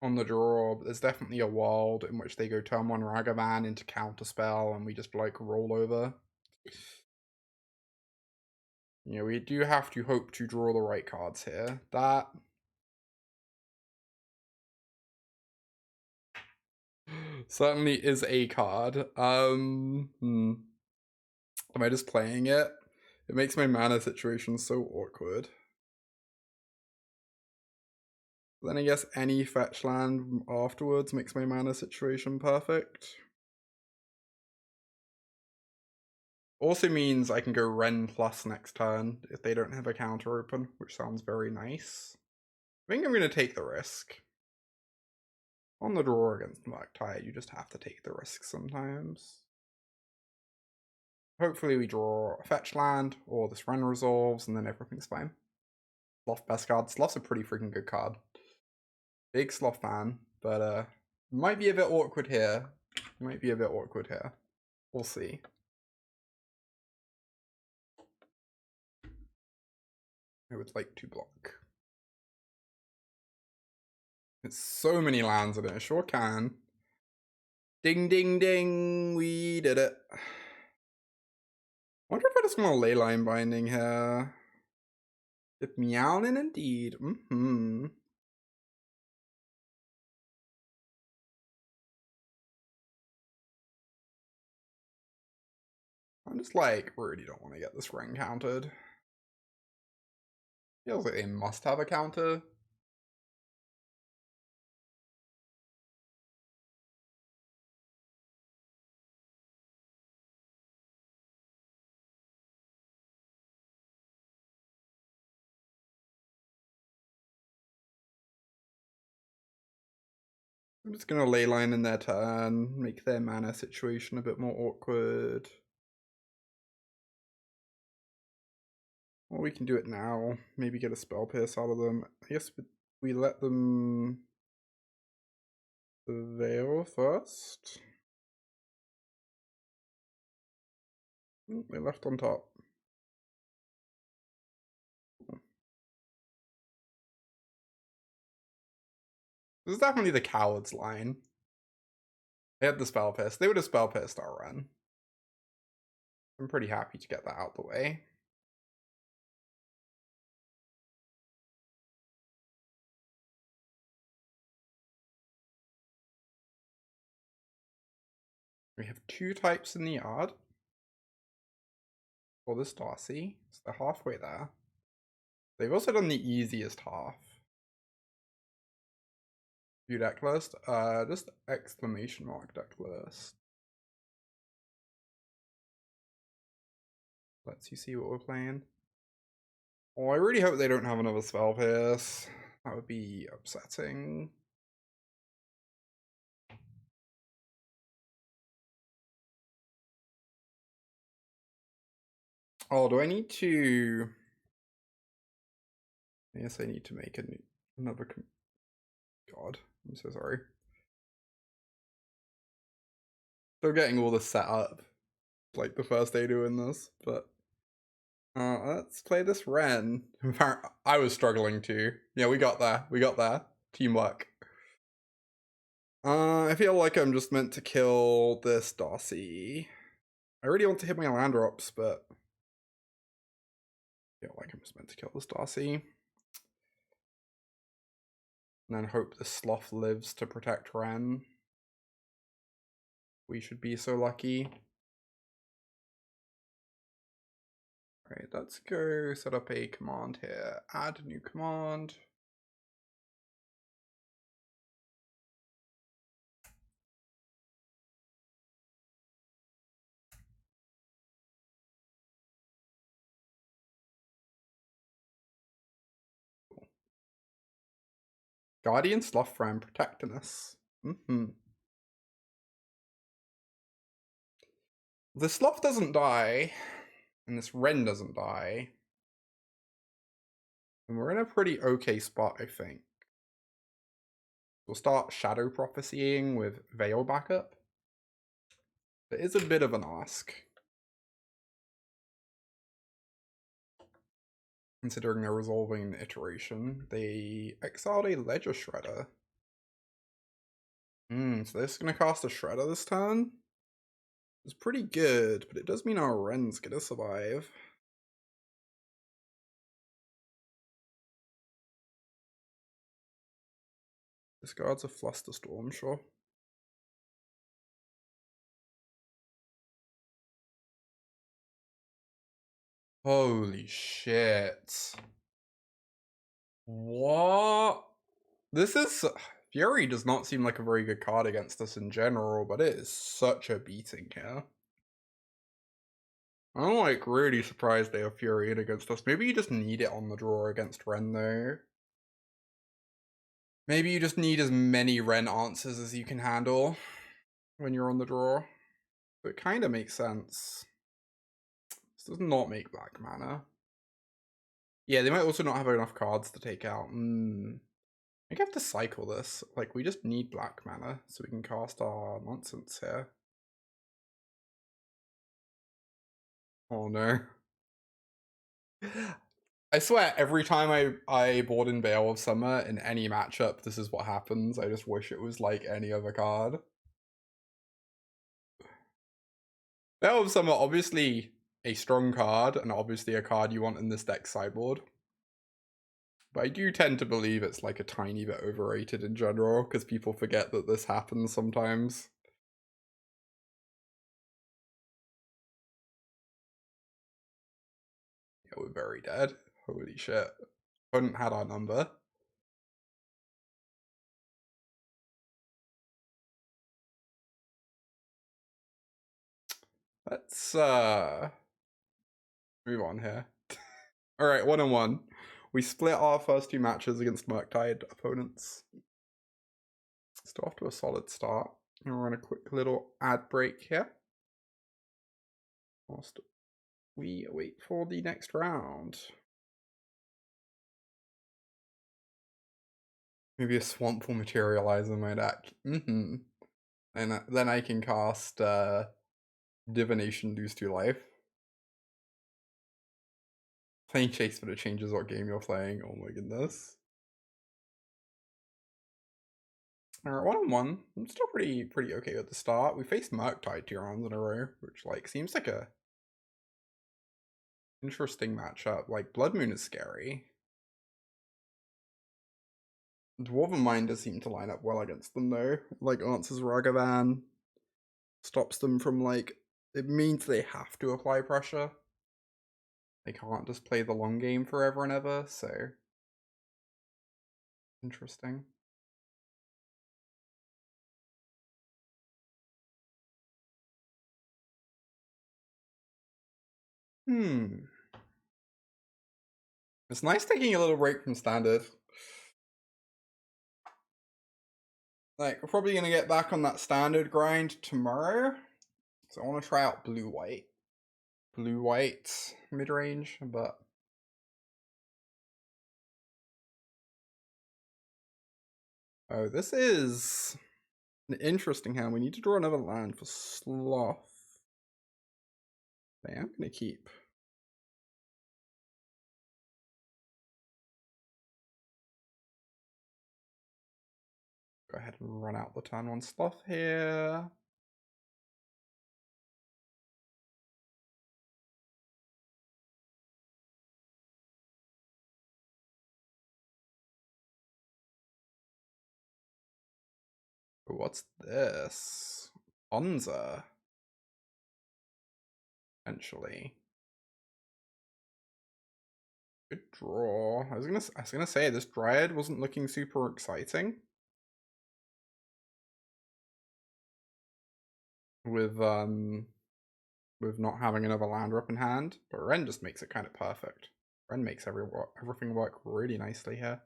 on the draw, but there's definitely a world in which they go turn 1 Ragavan into Counterspell and we just like roll over. You know, we do have to hope to draw the right cards here. That certainly is a card. Am I just playing it? It makes my mana situation so awkward. Then I guess any fetch land afterwards makes my mana situation perfect. Also means I can go Ren plus next turn if they don't have a counter open, which sounds very nice. I think I'm going to take the risk. On the draw against Murktide, you just have to take the risk sometimes. Hopefully we draw a fetch land, or this Ren resolves, and then everything's fine. Sloth best card. Sloth's a pretty freaking good card. Big Sloth fan, but might be a bit awkward here. Might be a bit awkward here. We'll see. I would like to block. It's so many lands in it, sure can. Ding, ding, ding, we did it. I wonder if I just want a leyline binding here. If meowing indeed. I'm just like, really don't want to get this ring countered. Feels like they must have a counter. I'm just gonna leyline in their turn, make their mana situation a bit more awkward. Or we can do it now. Maybe get a spell pierce out of them. I guess we let them veil first. They left on top. This is definitely the coward's line. They had the spell pierce. They would have spell pierced our run. I'm pretty happy to get that out the way. We have 2 types in the yard. For this Darcy. So they're halfway there. They've also done the easiest half. View deck list. Just exclamation mark deck list. Lets you see what we're playing. Oh, I really hope they don't have another spell pierce. That would be upsetting. Oh, do I need to... I guess I need to make another... God, I'm so sorry. Still getting all this set up. Like the first day doing this, but... let's play this Ren. I was struggling too. Yeah, we got there. We got there. Teamwork. I feel like I'm just meant to kill this Darcy. I really want to hit my land drops, but I feel like I'm just meant to kill this Darcy. And then hope the Sloth lives to protect Ren. We should be so lucky. Alright, let's go set up a command here. Add new command. Guardian Sloth Friend protecting us. The Sloth doesn't die, and this Ren doesn't die. And we're in a pretty okay spot, I think. We'll start Shadow Prophecying with Veil backup. It is a bit of an ask. Considering they're resolving an iteration, they exiled a Ledger Shredder. So they're just gonna cast a Shredder this turn? It's pretty good, but it does mean our Ren's gonna survive. Discards a Flusterstorm, sure. Holy shit. What? This is... Fury does not seem like a very good card against us in general, but it is such a beating here. I'm like really surprised they have Fury in against us. Maybe you just need it on the draw against Ren though. Maybe you just need as many Ren answers as you can handle when you're on the draw. So it kind of makes sense. This does not make black mana. Yeah, they might also not have enough cards to take out. I think I have to cycle this. Like, we just need black mana so we can cast our nonsense here. Oh no. I swear, every time I board in Veil of Summer in any matchup, this is what happens. I just wish it was like any other card. Veil of Summer, obviously a strong card, and obviously a card you want in this deck sideboard. But I do tend to believe it's like a tiny bit overrated in general, because people forget that this happens sometimes. Yeah, we're very dead. Holy shit. Couldn't had our number. Let's move on here. Alright, 1-1. We split our first two matches against Murktide opponents. Still off to a solid start. And we're on a quick little ad break here. Whilst we wait for the next round. Maybe a Swamp will materialize in my deck. And then I can cast Divination, lose 2 life. Playing Chase, but it changes what game you're playing. Oh my goodness. Alright, 1-1. I'm still pretty okay at the start. We faced Murktide 2 rounds in a row, which like seems like a interesting matchup. Like Blood Moon is scary. Dwarven Mind does seem to line up well against them though. Like answers Ragavan, stops them from like, it means they have to apply pressure. They can't just play the long game forever and ever, so interesting. It's nice taking a little break from standard. Like, we're probably gonna get back on that standard grind tomorrow. So I want to try out blue-white. Blue-white mid-range, but oh, this is an interesting hand. We need to draw another land for Sloth. I am gonna keep. Go ahead and run out the turn 1 Sloth here. What's this? Bonza. Potentially. Good draw. I was gonna say this Dryad wasn't looking super exciting. With not having another lander up in hand, but Ren just makes it kind of perfect. Ren makes everything work really nicely here.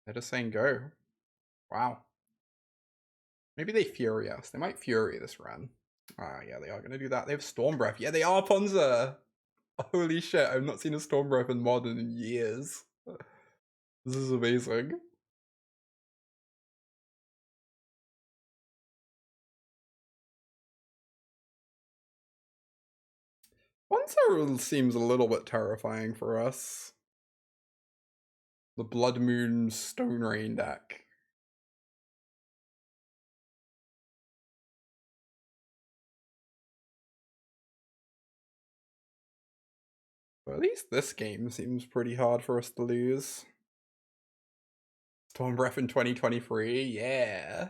They're just saying go. Wow. Maybe they Fury us. They might Fury this Ren. Ah, yeah, they are going to do that. They have Storm Breath. Yeah, they are Ponza. Holy shit, I've not seen a Storm Breath in Modern in years. This is amazing. Ponza seems a little bit terrifying for us. The Blood Moon Stone Rain deck. But at least this game seems pretty hard for us to lose. Storm Breath in 2023, yeah.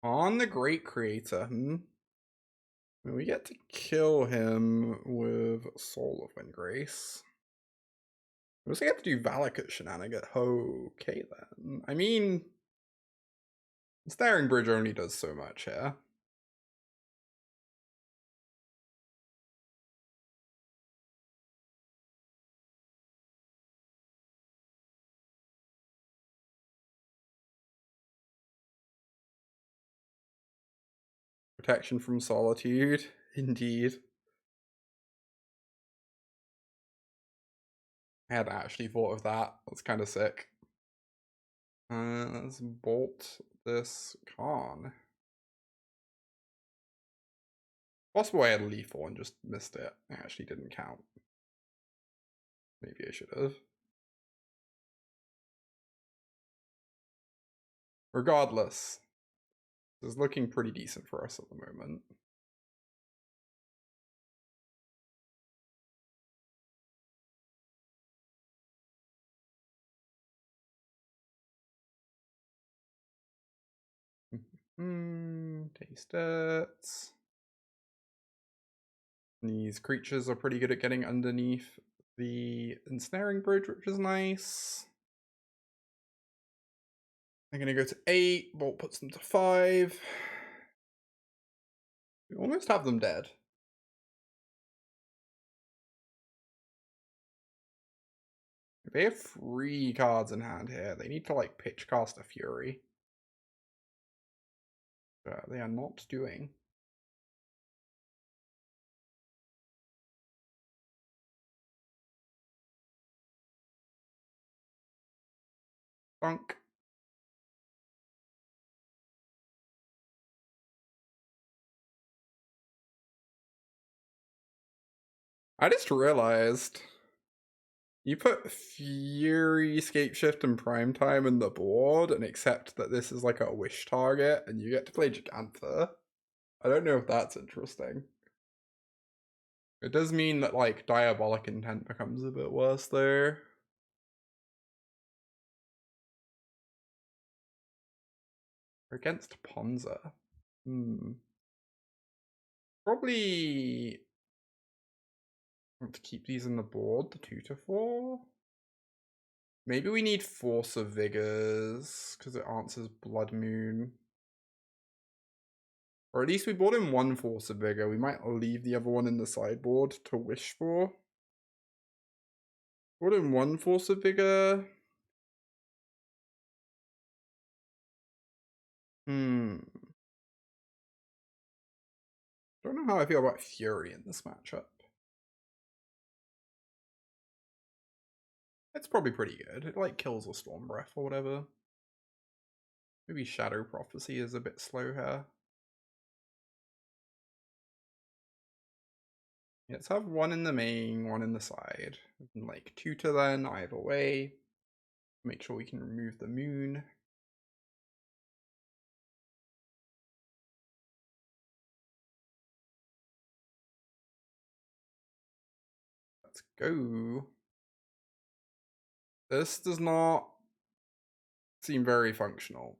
On the Great Creator, we get to kill him with Soul of Windgrace. We also get to do Valakut shenanigans. Okay then. I mean, Staring Bridge only does so much here. Protection from solitude, indeed. I hadn't actually thought of that. That's kind of sick. Let's bolt this Khan. Possible I had lethal and just missed it. I actually didn't count. Maybe I should have. Regardless, this is looking pretty decent for us at the moment. Taste it. These creatures are pretty good at getting underneath the ensnaring bridge, which is nice. I'm gonna go to 8. Bolt puts them to 5. We almost have them dead. If they have 3 cards in hand here, they need to like pitch cast a Fury. They are not doing. Bunk. I just realized you put Fury, Scapeshift, and Primetime in the board and accept that this is like a wish target and you get to play Gigantha. I don't know if that's interesting. It does mean that like Diabolic Intent becomes a bit worse there. Against Ponza. Probably want to keep these in the board, the 2 to 4. Maybe we need Force of Vigors, because it answers Blood Moon. Or at least we bought in 1 Force of Vigor. We might leave the other one in the sideboard to wish for. Bought in 1 Force of Vigor. Don't know how I feel about Fury in this matchup. It's probably pretty good. It like kills a Storm Breath or whatever. Maybe Shadow Prophecy is a bit slow here. Let's have 1 in the main, 1 in the side. We can like tutor then, either way. Make sure we can remove the moon. Let's go. This does not seem very functional.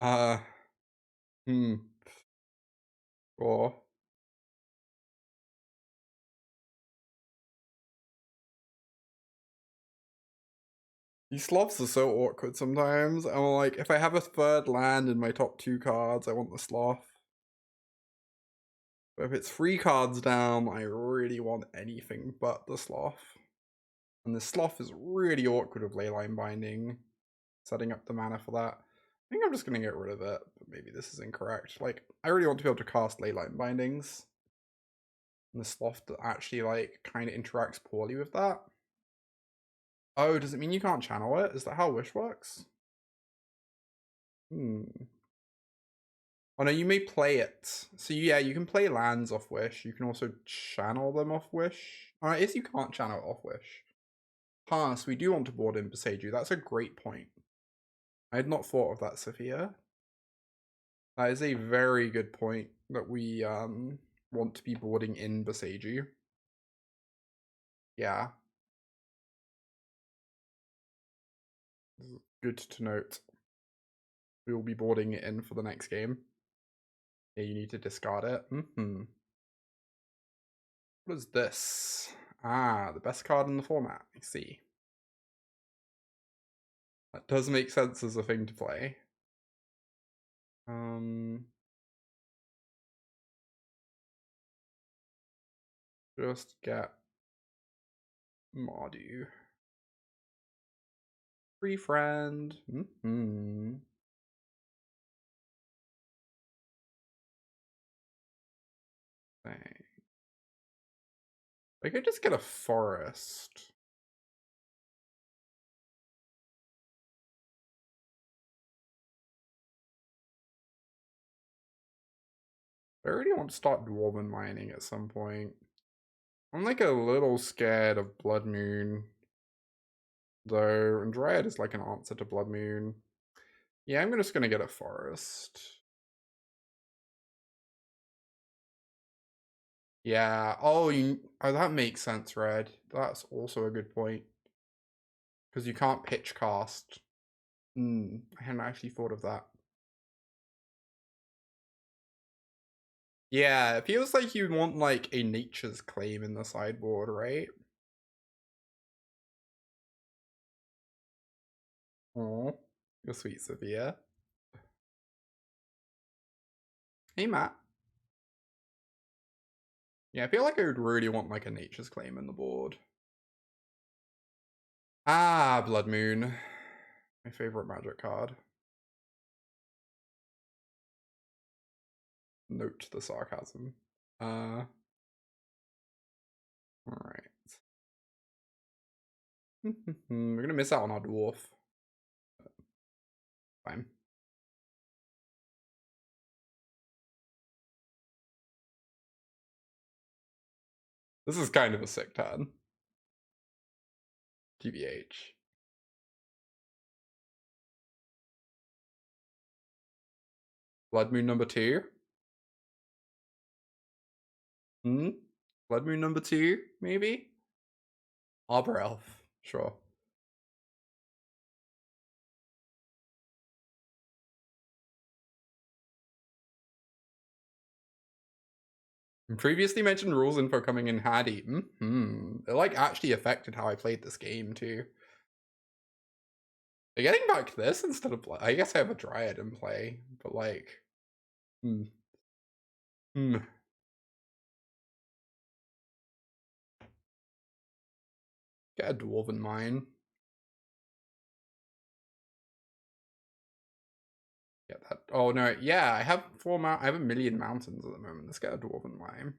Or these sloths are so awkward sometimes. I'm like, if I have a 3rd land in my top 2 cards, I want the sloth. But if it's 3 cards down, I really want anything but the sloth. And the sloth is really awkward with Leyline Binding. Setting up the mana for that. I think I'm just going to get rid of it, but maybe this is incorrect. Like, I really want to be able to cast Leyline Bindings. And the sloth actually, like, kind of interacts poorly with that. Oh, does it mean you can't channel it? Is that how Wish works? Oh no, you may play it. So yeah, you can play lands off Wish. You can also channel them off Wish. I guess you can't channel it off Wish. So we do want to board in Beseiju. That's a great point. I had not thought of that, Sophia. That is a very good point that we want to be boarding in Beseiju. Yeah. Good to note. We will be boarding it in for the next game. Yeah, you need to discard it. What is this? The best card in the format. I see. That does make sense as a thing to play. Just get Mardu. Free friend. thing. I could just get a forest. I already want to start dwarven mining at some point. I'm like a little scared of Blood Moon, though, and Dryad is like an answer to Blood Moon. Yeah, I'm just gonna get a forest. Yeah. Oh, that makes sense, Red. That's also a good point. Because you can't pitch cast. I hadn't actually thought of that. Yeah, it feels like you want like a Nature's Claim in the sideboard, right? Oh, you're sweet, Sophia. Hey, Matt. Yeah, I feel like I would really want like a Nature's Claim in the board. Ah, Blood Moon. My favorite Magic card. Note the sarcasm. Alright. We're gonna miss out on our dwarf. Fine. This is kind of a sick turn. TBH. Blood Moon number 2. Blood Moon number 2, maybe? Arbor Elf, sure. Previously mentioned rules info coming in handy. It like actually affected how I played this game too. They're getting back this instead of I guess I have a Dryad in play, but like Get a Dwarven Mine. Get that. Oh no, yeah, I have I have a million mountains at the moment. Let's get a Dwarven Mine.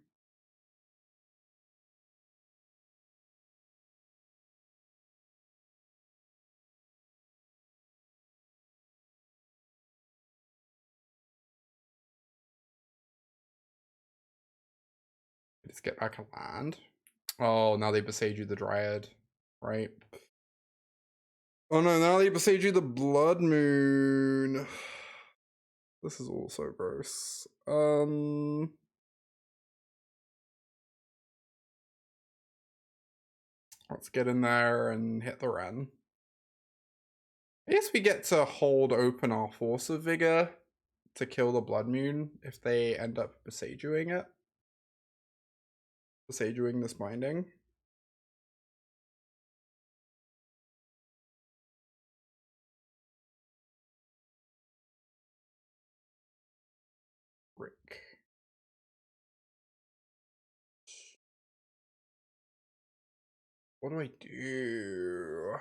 Just get back a land. Oh, now they besage you the Dryad, right? Oh no, now they besage you the Blood Moon. This is also gross. Let's get in there and hit the Ren. I guess we get to hold open our Force of Vigor to kill the Blood Moon if they end up besageing it. Besageing this binding. Rick. What do I do?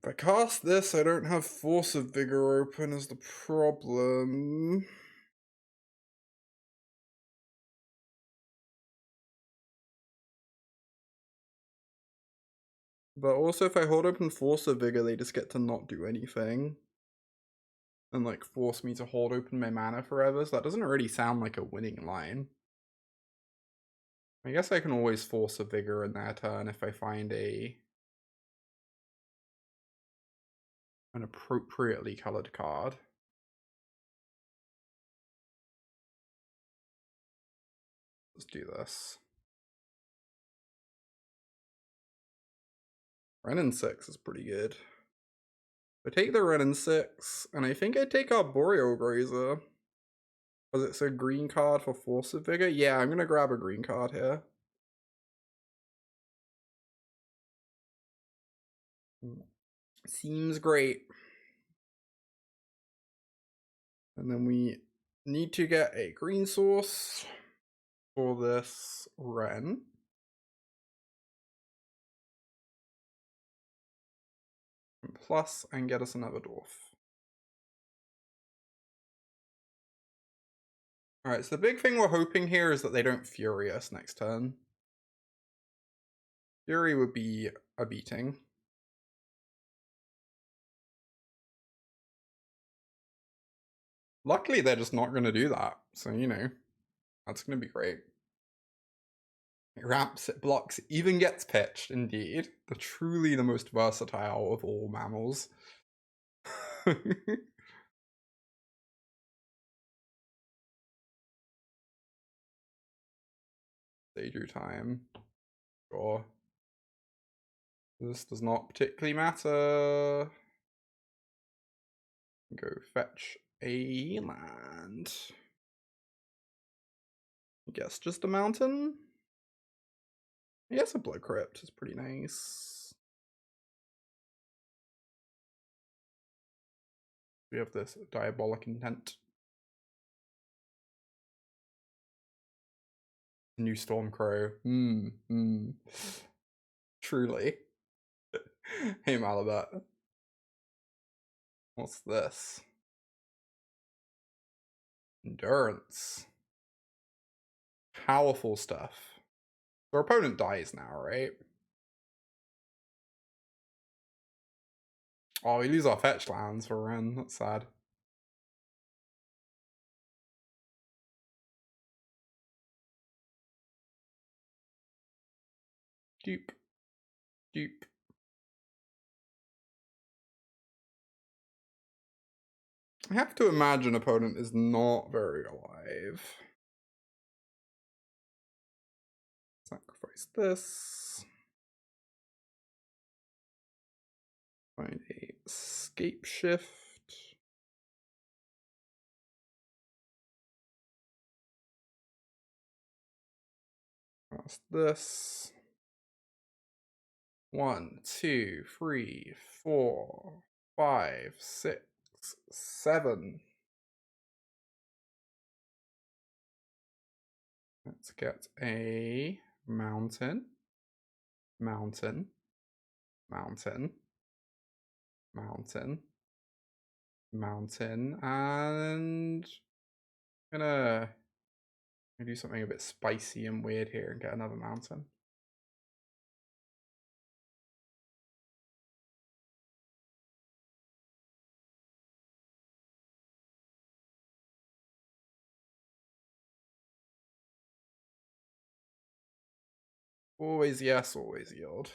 If I cast this, I don't have Force of Vigor open is the problem. But also if I hold open Force of Vigor, they just get to not do anything. And like force me to hold open my mana forever, so that doesn't really sound like a winning line. I guess I can always Force a Vigor in their turn if I find an appropriately colored card. Let's do this. Renin 6 is pretty good. I take the Renin 6, and I think I take our Boreal Grazer. Because it's a green card for Force of Vigor? Yeah, I'm gonna grab a green card here. Seems great. And then we need to get a green source for this Ren. Plus, and get us another dwarf. Alright, so the big thing we're hoping here is that they don't Fury us next turn. Fury would be a beating. Luckily, they're just not going to do that. So, you know, that's going to be great. It ramps, it blocks, it even gets pitched, indeed. Truly the most versatile of all mammals. Seiju time. Sure. This does not particularly matter. Go fetch a land. I guess just a mountain? Yes, a Blood Crypt is pretty nice. We have this Diabolic Intent. New Stormcrow. Truly. Hey, Malabet. What's this? Endurance. Powerful stuff. Our opponent dies now, right? Oh, we lose our fetch lands for a run. That's sad. Dupe. Dupe. I have to imagine opponent is not very alive. Sacrifice this. Find a escape shift. Cross this. 1, 2, 3, 4, 5, 6, 7. Let's get a mountain, mountain, mountain, mountain, mountain, and I'm gonna do something a bit spicy and weird here and get another mountain. Always yes, always yield.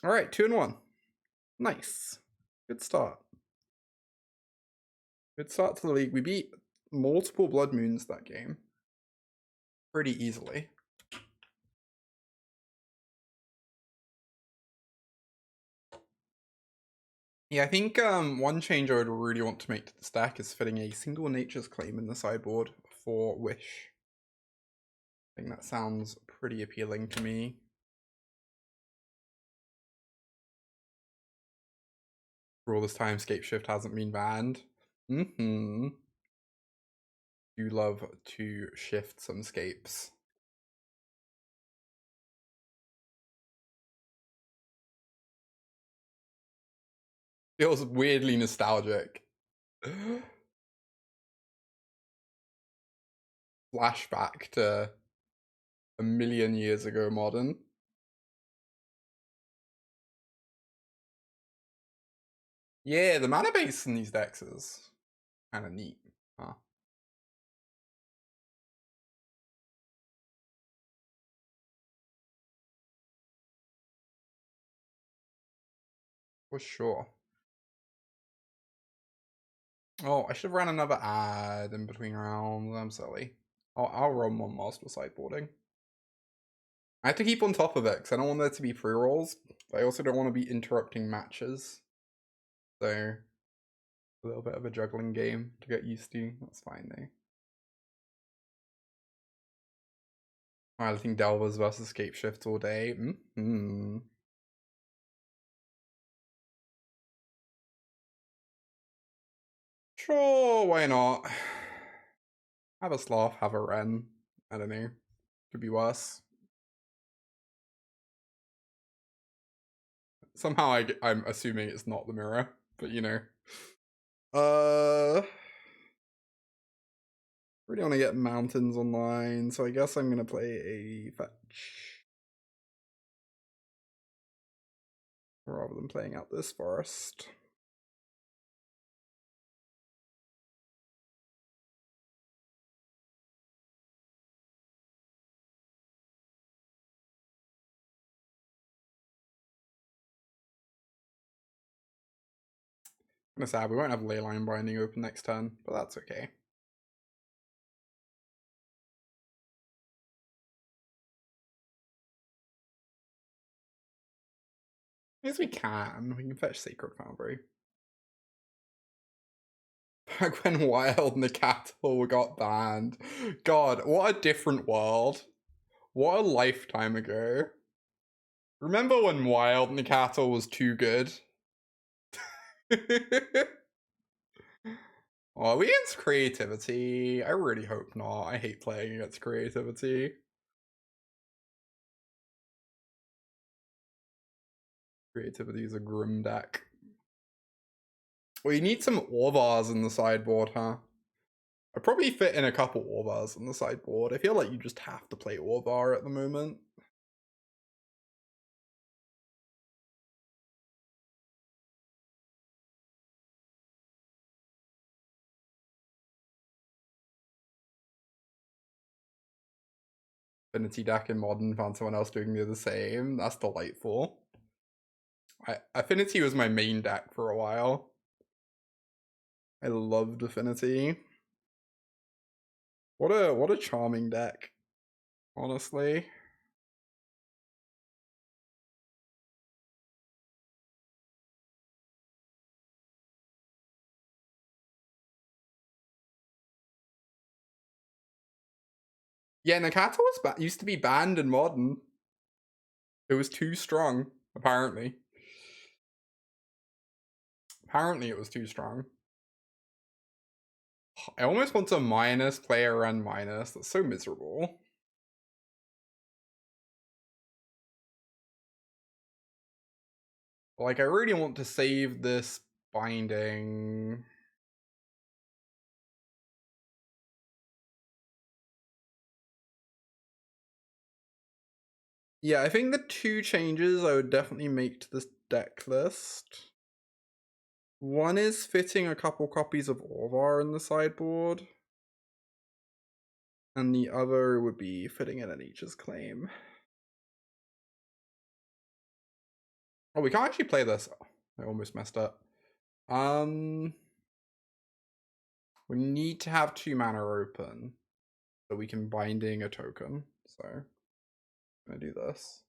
All right, 2-1. Nice. Good start. Good start to the league. We beat multiple Blood Moons that game pretty easily. Yeah, I think one change I would really want to make to the stack is fitting a single Nature's Claim in the sideboard for Wish. I think that sounds pretty appealing to me. For all this time, Scape Shift hasn't been banned. You love to shift some scapes. Feels weirdly nostalgic. Flashback to a million years ago modern. Yeah, the mana base in these decks is kind of neat. Huh? For sure. Oh, I should have ran another ad in between rounds. I'm silly. I'll run one whilst we're sideboarding. I have to keep on top of it because I don't want there to be pre-rolls. I also don't want to be interrupting matches. So, a little bit of a juggling game to get used to. That's fine though. Piloting Delvers versus Scape Shift all day. Sure, why not? Have a Sloth, have a Wren. I don't know. Could be worse. Somehow I'm assuming it's not the mirror, but you know. Really want to get mountains online, so I guess I'm going to play a fetch. Rather than playing out this forest. Kind of sad, we won't have Leyline Binding open next turn, but that's okay. Yes, we can. We can fetch Sacred Foundry. Back when Wild and the Cattle got banned. God, what a different world. What a lifetime ago. Remember when Wild and the Cattle was too good? Oh, are we against creativity? I really hope not. I hate playing against creativity. Creativity is a grim deck. Well, you need some Orvars in the sideboard, huh? I'd probably fit in a couple Orvars in the sideboard. I feel like you just have to play Orvar at the moment. Affinity deck in Modern, found someone else doing the same. That's delightful. Affinity was my main deck for a while. I loved Affinity. What a charming deck, honestly. Yeah, Nakata was used to be banned in Modern. It was too strong, apparently. Apparently it was too strong. I almost want to minus player and minus. That's so miserable. Like, I really want to save this binding. Yeah, I think the two changes I would definitely make to this deck list. One is fitting a couple copies of Orvar in the sideboard. And the other would be fitting in an Each's Claim. Oh, we can't actually play this. Oh, I almost messed up. We need to have 2 mana open so we can binding a token. So I'm gonna do this.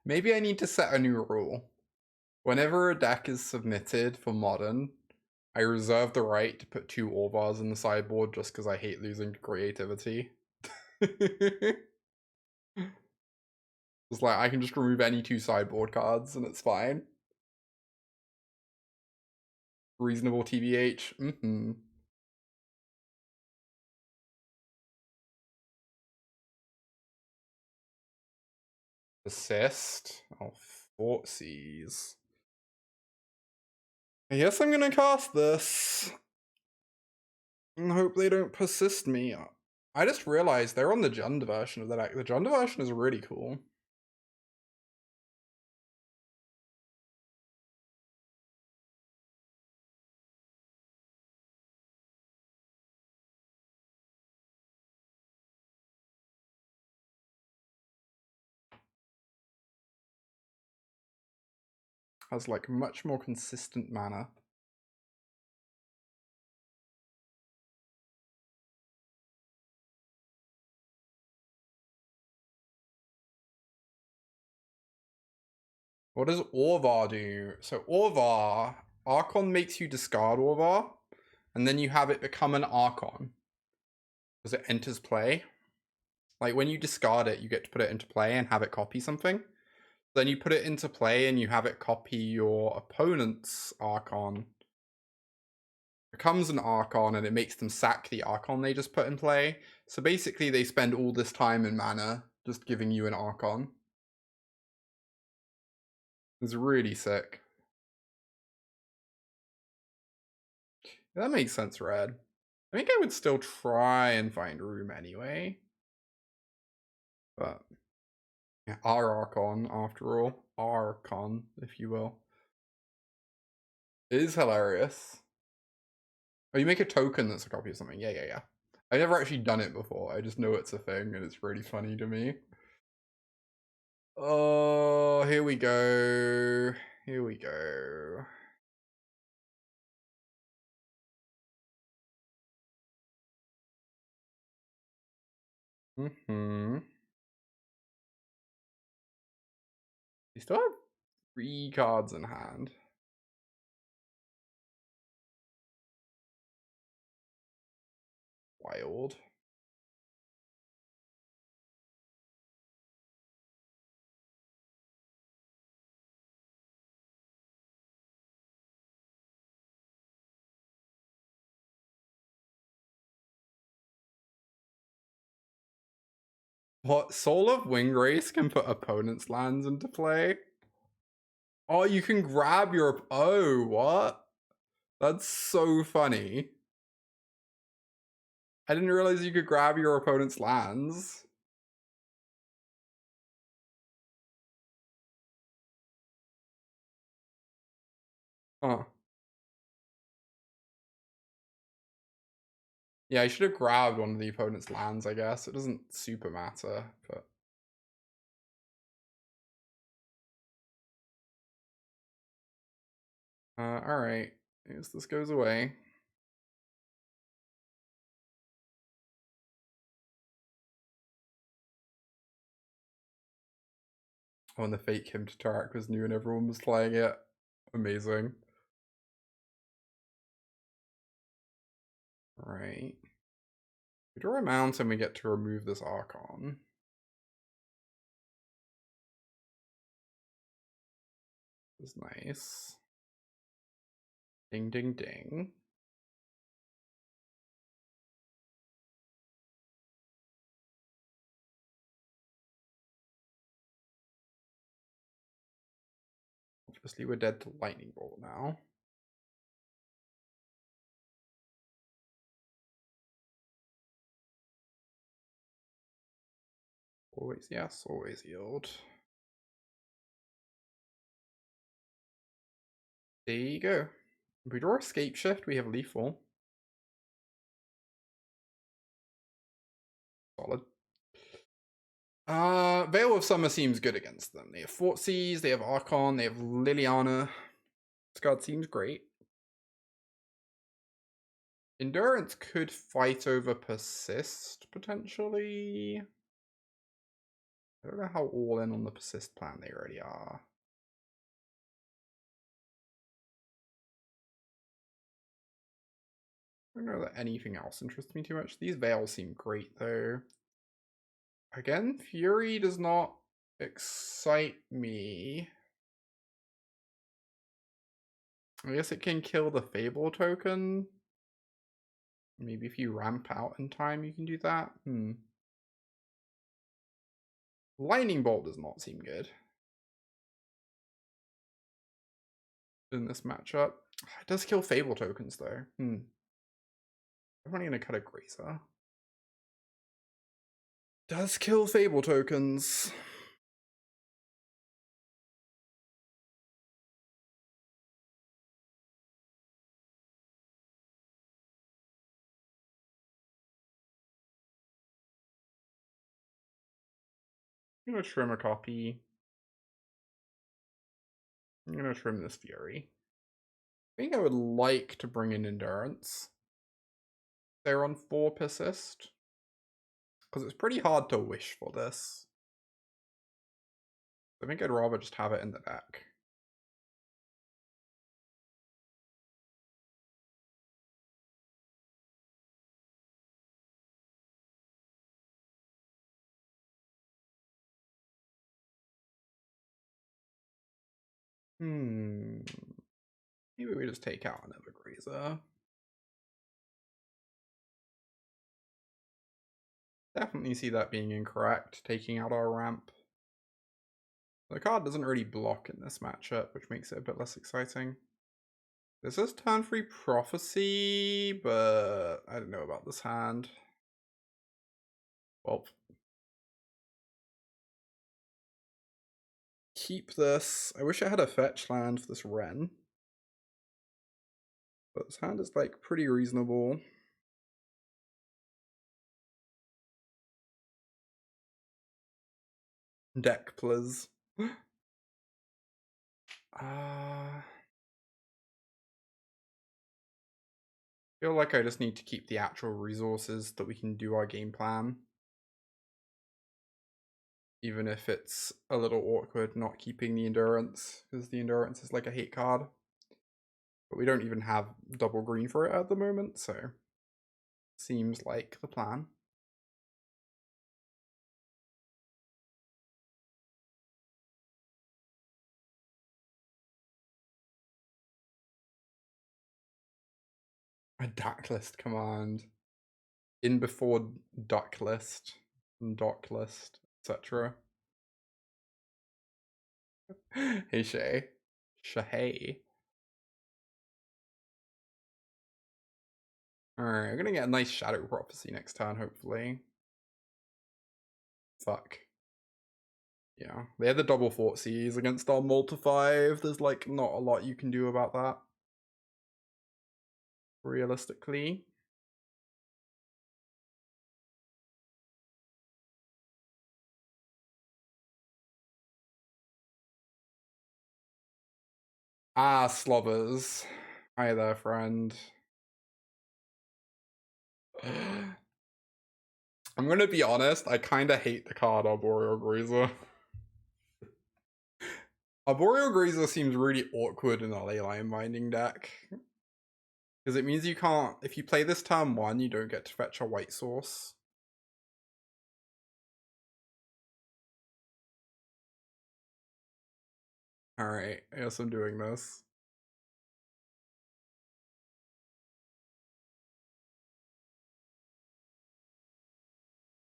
Maybe I need to set a new rule. Whenever a deck is submitted for Modern, I reserve the right to put 2 Orvars in the sideboard just because I hate losing to creativity. It's like, I can just remove any 2 sideboard cards and it's fine. Reasonable TBH. Assist. Oh, Thoughtseize. I guess I'm gonna cast this. And hope they don't persist me. I just realized they're on the Jund version of the deck. The Jund version is really cool. Has like much more consistent mana. What does Orvar do? So Orvar, Archon makes you discard Orvar, and then you have it become an Archon. As it enters play. Like when you discard it, you get to put it into play and have it copy something. Then you put it into play and you have it copy your opponent's Archon. Becomes an Archon and it makes them sack the Archon they just put in play. So basically they spend all this time and mana just giving you an Archon. It's really sick. That makes sense, Red. I think I would still try and find room anyway. But yeah, our Archon, after all. Archon, if you will. It is hilarious. Oh, you make a token that's a copy of something. Yeah. I've never actually done it before. I just know it's a thing and it's really funny to me. Oh, here we go. Here we go. You still have 3 cards in hand. Wild. What? Soul of Wingrace can put opponent's lands into play? Oh, you can grab your... Oh, what? That's so funny. I didn't realize you could grab your opponent's lands. Huh. Yeah, I should have grabbed one of the opponent's lands, I guess. It doesn't super matter, but... alright. I guess this goes away. Oh, and the fake hymn to Tarak was new and everyone was playing it. Amazing. Right. We draw a mountain, we get to remove this Archon. This is nice. Ding, ding, ding. Obviously, we're dead to Lightning Bolt now. Always yes, always yield. There you go. If we draw Escape Shift, we have Lethal. Solid. Veil of Summer seems good against them. They have Fortsies, they have Archon, they have Liliana. This card seems great. Endurance could fight over Persist, potentially. I don't know how all in on the Persist plan they already are. I don't know that anything else interests me too much. These Veils seem great, though. Again, Fury does not excite me. I guess it can kill the Fable token. Maybe if you ramp out in time, you can do that. Lightning Bolt does not seem good in this matchup. It does kill Fable tokens, though. I'm only going to cut a Grazer. Does kill Fable tokens. I'm going to trim a copy. I'm going to trim this Fury. I think I would like to bring in Endurance. They're on 4 Persist. Because it's pretty hard to wish for this. I think I'd rather just have it in the deck. Maybe we just take out another Grazer. Definitely see that being incorrect, taking out our ramp. The card doesn't really block in this matchup, which makes it a bit less exciting. This is turn 3 Prophecy, but I don't know about this hand. Well, keep this. I wish I had a fetch land for this Wren. But this hand is like pretty reasonable. Deck, please. Feel like I just need to keep the actual resources that we can do our game plan. Even if it's a little awkward not keeping the endurance, because the endurance is like a hate card. But we don't even have double green for it at the moment, so seems like the plan. A duck list command. In before duck list, dock list, etc. Hey Shay. Shahay. Alright, I'm gonna get a nice Shadow Prophecy next turn, hopefully. Fuck. Yeah, they had the double Fort Seas against our multi-5. There's like not a lot you can do about that. Realistically. Ah, slobbers. Hi there, friend. I'm gonna be honest, I kinda hate the card Arboreal Grazer. Arboreal Grazer seems really awkward in a Leyline Binding deck. Because it means you can't, if you play this turn 1, you don't get to fetch a white source. Alright, I guess I'm doing this.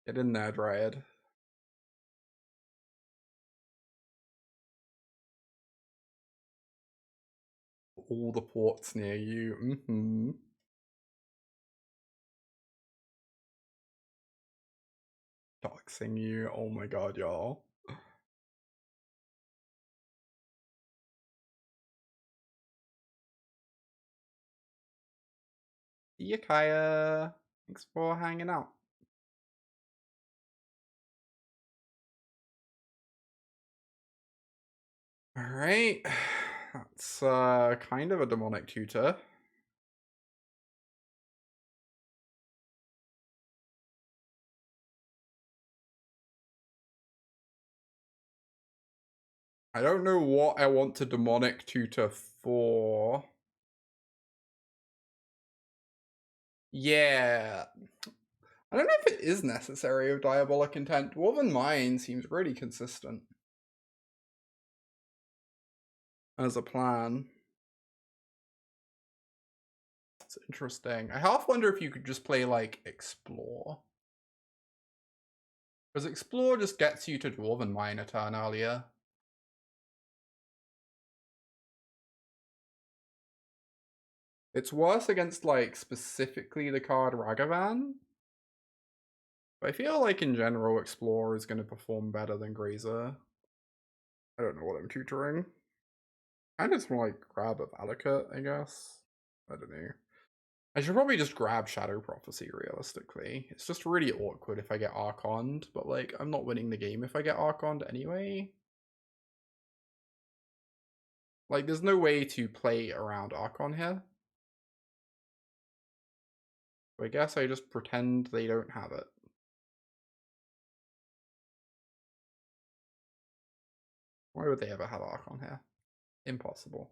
Get in there, Dryad. All the ports near you. Doxing you. Oh my god, y'all. See ya, Kaya. Thanks for hanging out. Alright. That's kind of a demonic tutor. I don't know what I want to demonic tutor for. Yeah. I don't know if it is necessary of Diabolic Intent. Dwarven Mine seems really consistent as a plan. It's interesting. I half wonder if you could just play like Explore. Because Explore just gets you to Dwarven Mine a turn earlier. It's worse against like specifically the card Ragavan. But I feel like in general Explore is going to perform better than Grazer. I don't know what I'm tutoring. I just want to like grab a Valakut, I guess. I don't know. I should probably just grab Shadow Prophecy, realistically. It's just really awkward if I get Archoned, but like, I'm not winning the game if I get Archoned anyway. Like, there's no way to play around Archon here. So I guess I just pretend they don't have it. Why would they ever have Archon here? Impossible.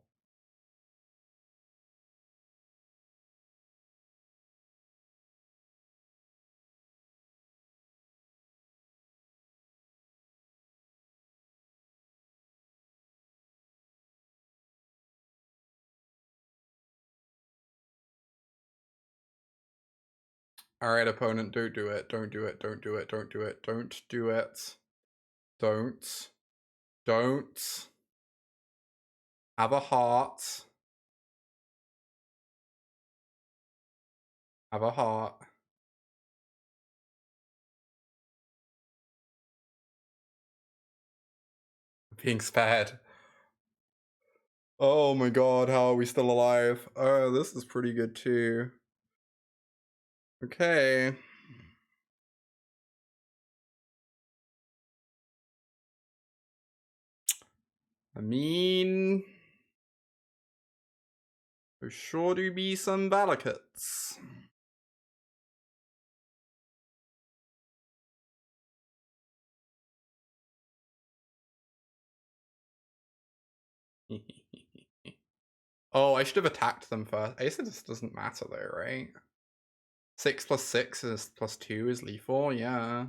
Alright, opponent, don't do it. Don't do it. Don't do it. Don't do it. Don't do it. Don't. Don't. Have a heart. Have a heart. Being spared. Oh my god, how are we still alive? Oh, this is pretty good too. Okay. I mean, there's sure to be some Valakuts. Oh, I should have attacked them first. I guess it just doesn't matter though, right? 6 plus 6 is plus 2 is lethal, yeah.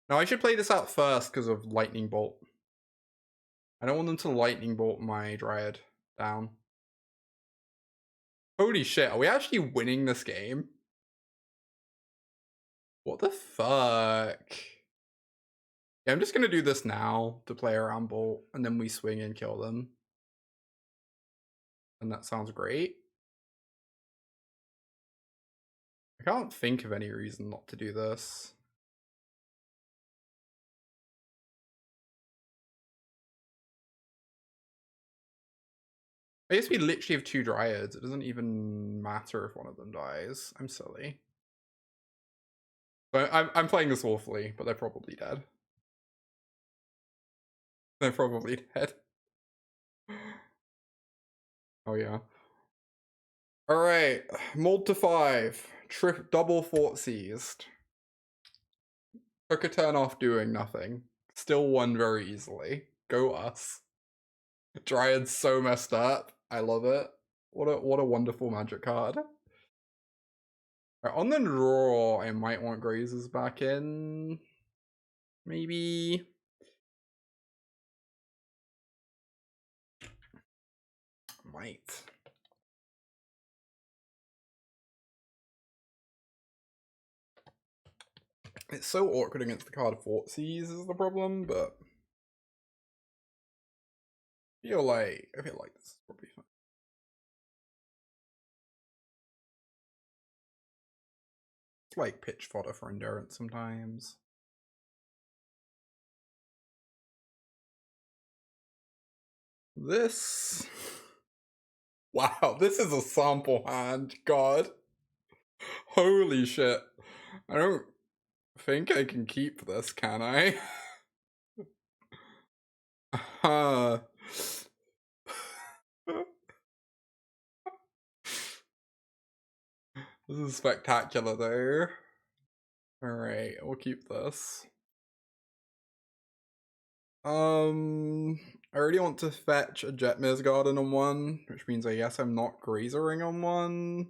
No, I should play this out first because of Lightning Bolt. I don't want them to Lightning Bolt my Dryad down. Holy shit, are we actually winning this game? What the fuck? Yeah, I'm just gonna do this now to play around Bolt, and then we swing and kill them. And that sounds great. I can't think of any reason not to do this. I guess we literally have 2 Dryads. It doesn't even matter if one of them dies. I'm silly. But I'm playing this awfully, but they're probably dead. They're probably dead. Oh yeah. Alright, mold to 5. Double fort seized. Took a turn off doing nothing. Still won very easily. Go us. Dryad's so messed up. I love it. What a wonderful magic card. Right, on the draw, I might want Grazers back in. Maybe. Might. It's so awkward against the card Fort Seize is the problem, but I feel like this is probably fine. It's like pitch fodder for endurance sometimes. This. Wow, this is a sample hand. God. Holy shit. I don't think I can keep this, can I? This is spectacular though. Alright, we'll keep this. I already want to fetch a Jetmir's Garden on one, which means I guess I'm not Grazering on one.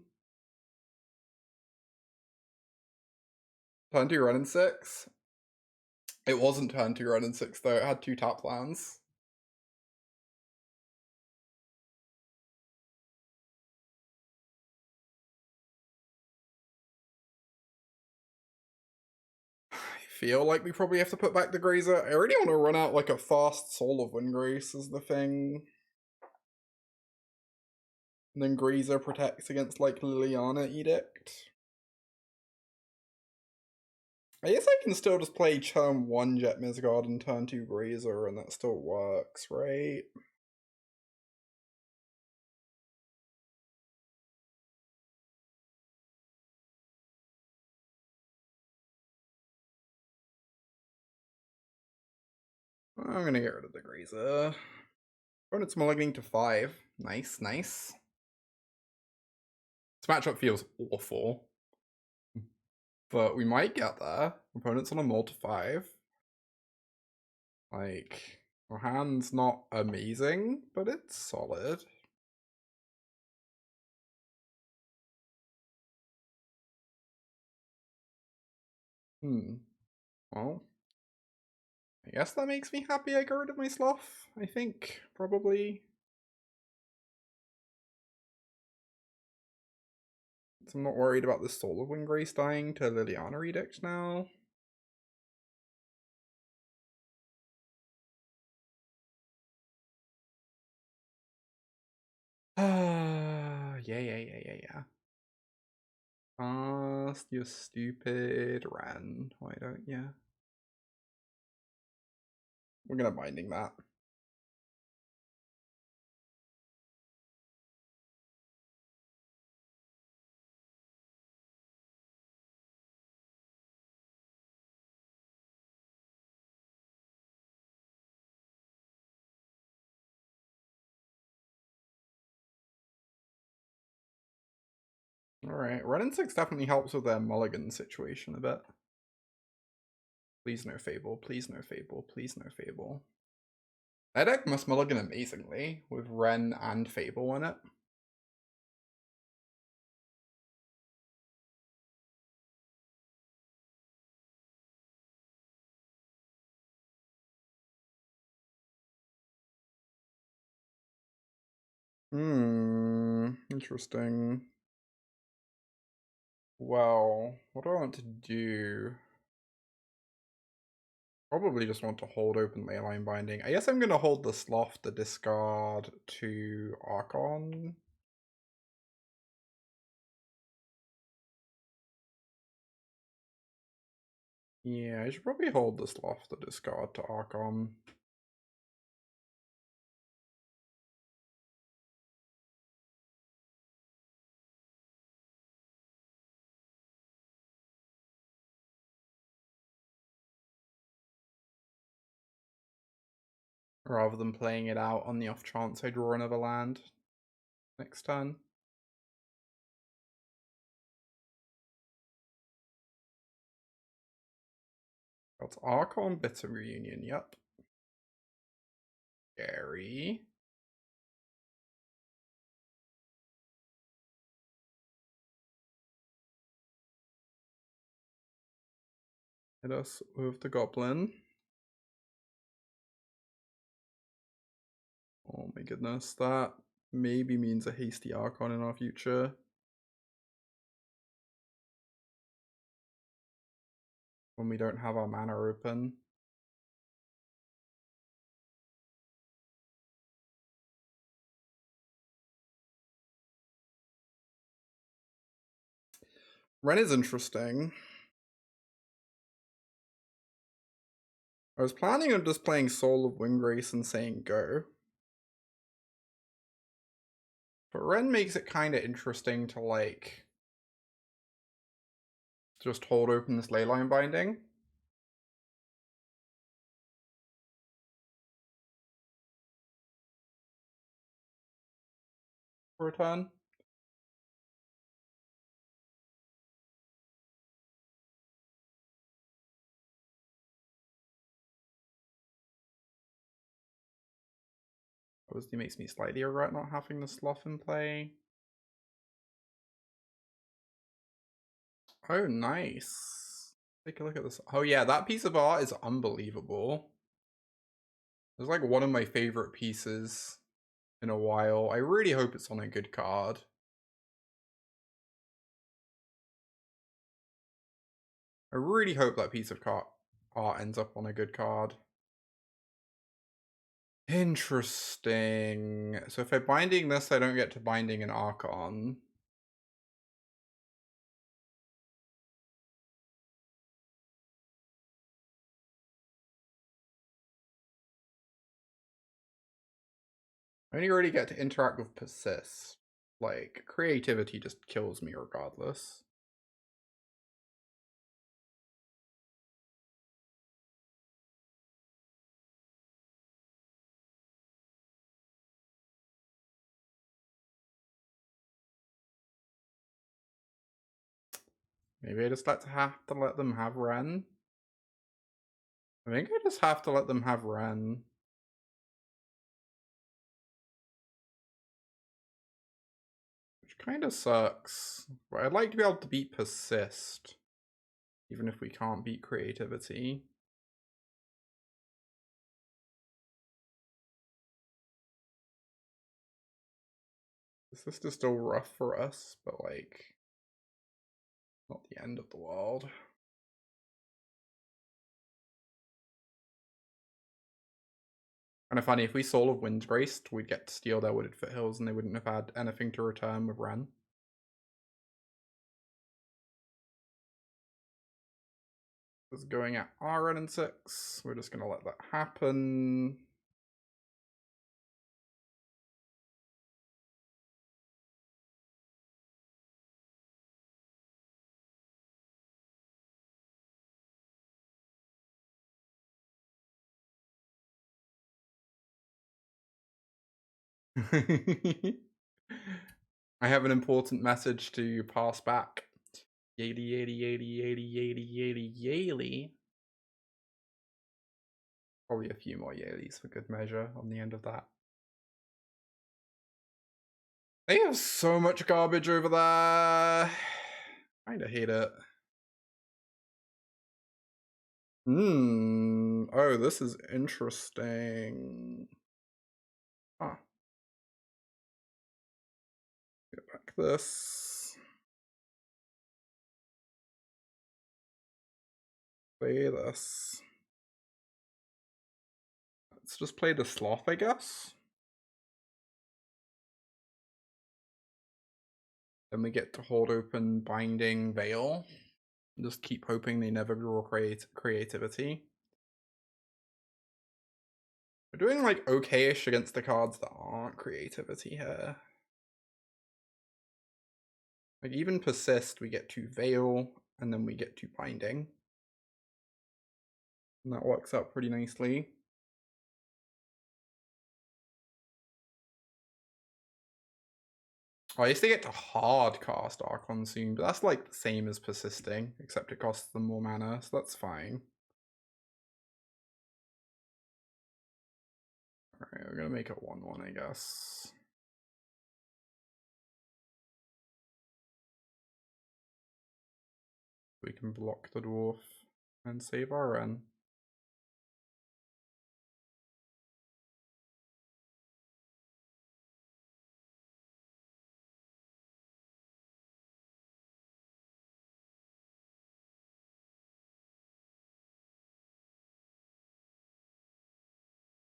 Turn 2 run in 6? It wasn't turn 2 run in 6 though, it had 2 tap lands. I feel like we probably have to put back the Grazer. I already want to run out like a fast Soul of Windgrace is the thing. And then Grazer protects against like Liliana Edict. I guess I can still just play turn 1 Jetmir's Garden, turn 2 Grazer, and that still works, right? I'm gonna get rid of the Grazer. Opponent's Malignant to 5. Nice, nice. This matchup feels awful. But we might get there. Opponent's on a mull to 5. Like, our hand's not amazing, but it's solid. Well, I guess that makes me happy I got rid of my Slough, I think, probably. So I'm not worried about this Soul of Windgrace dying to Liliana Edict now. Yeah. Fast, you stupid Ren. Why don't you? We're gonna binding that. Alright, Ren and 6 definitely helps with their mulligan situation a bit. Please no Fable, please no Fable, please no Fable. That deck must mulligan amazingly with Ren and Fable in it. Interesting. Well, what do I want to do? Probably just want to hold open Leyline Binding. I guess I'm going to hold the Sloth, the discard to Archon. Yeah, I should probably hold the Sloth, the discard to Archon. Rather than playing it out on the off chance I draw another land next turn. That's Archon, Bitter Reunion, yep. Scary. Hit us with the Goblin. Oh my goodness, that maybe means a hasty Archon in our future. When we don't have our mana open. Ren is interesting. I was planning on just playing Soul of Windgrace and saying go. But Ren makes it kind of interesting to, like, just hold open this Leyline Binding. For a turn. Obviously makes me slightly regret not having the Sloth in play. Oh, nice. Take a look at this. Oh yeah, that piece of art is unbelievable. It's like one of my favorite pieces in a while. I really hope it's on a good card. I really hope that piece of art ends up on a good card. Interesting. So if I'm binding this, I don't get to binding an Archon. I only really get to interact with Persist. Like, creativity just kills me regardless. Maybe I just have to let them have Ren. I think I just have to let them have Ren. Which kind of sucks. But I'd like to be able to beat Persist. Even if we can't beat creativity. Persist is still rough for us, but like... Not the end of the world. Kind of funny, if we Soul of Wind Graced, we'd get to steal their Wooded Foothills and they wouldn't have had anything to return with Ren. It's going at our Ren and 6. We're just gonna let that happen. I have an important message to pass back. Yady, yady, yady, yady, yady, yady, yayly. Probably a few more yailies for good measure on the end of that. They have so much garbage over there. Kinda hate it. Oh, this is interesting. Ah. Get back this. Play this. Let's just play the Sloth, I guess. Then we get to hold open Binding Veil. Just keep hoping they never draw creativity. We're doing like okayish against the cards that aren't creativity here. Like even Persist, we get to Veil, and then we get to Binding. And that works out pretty nicely. I used to get to hard cast Archon soon, but that's like the same as persisting, except it costs them more mana, so that's fine. Alright, we're gonna make it 1-1, I guess. We can block the dwarf and save our Ren.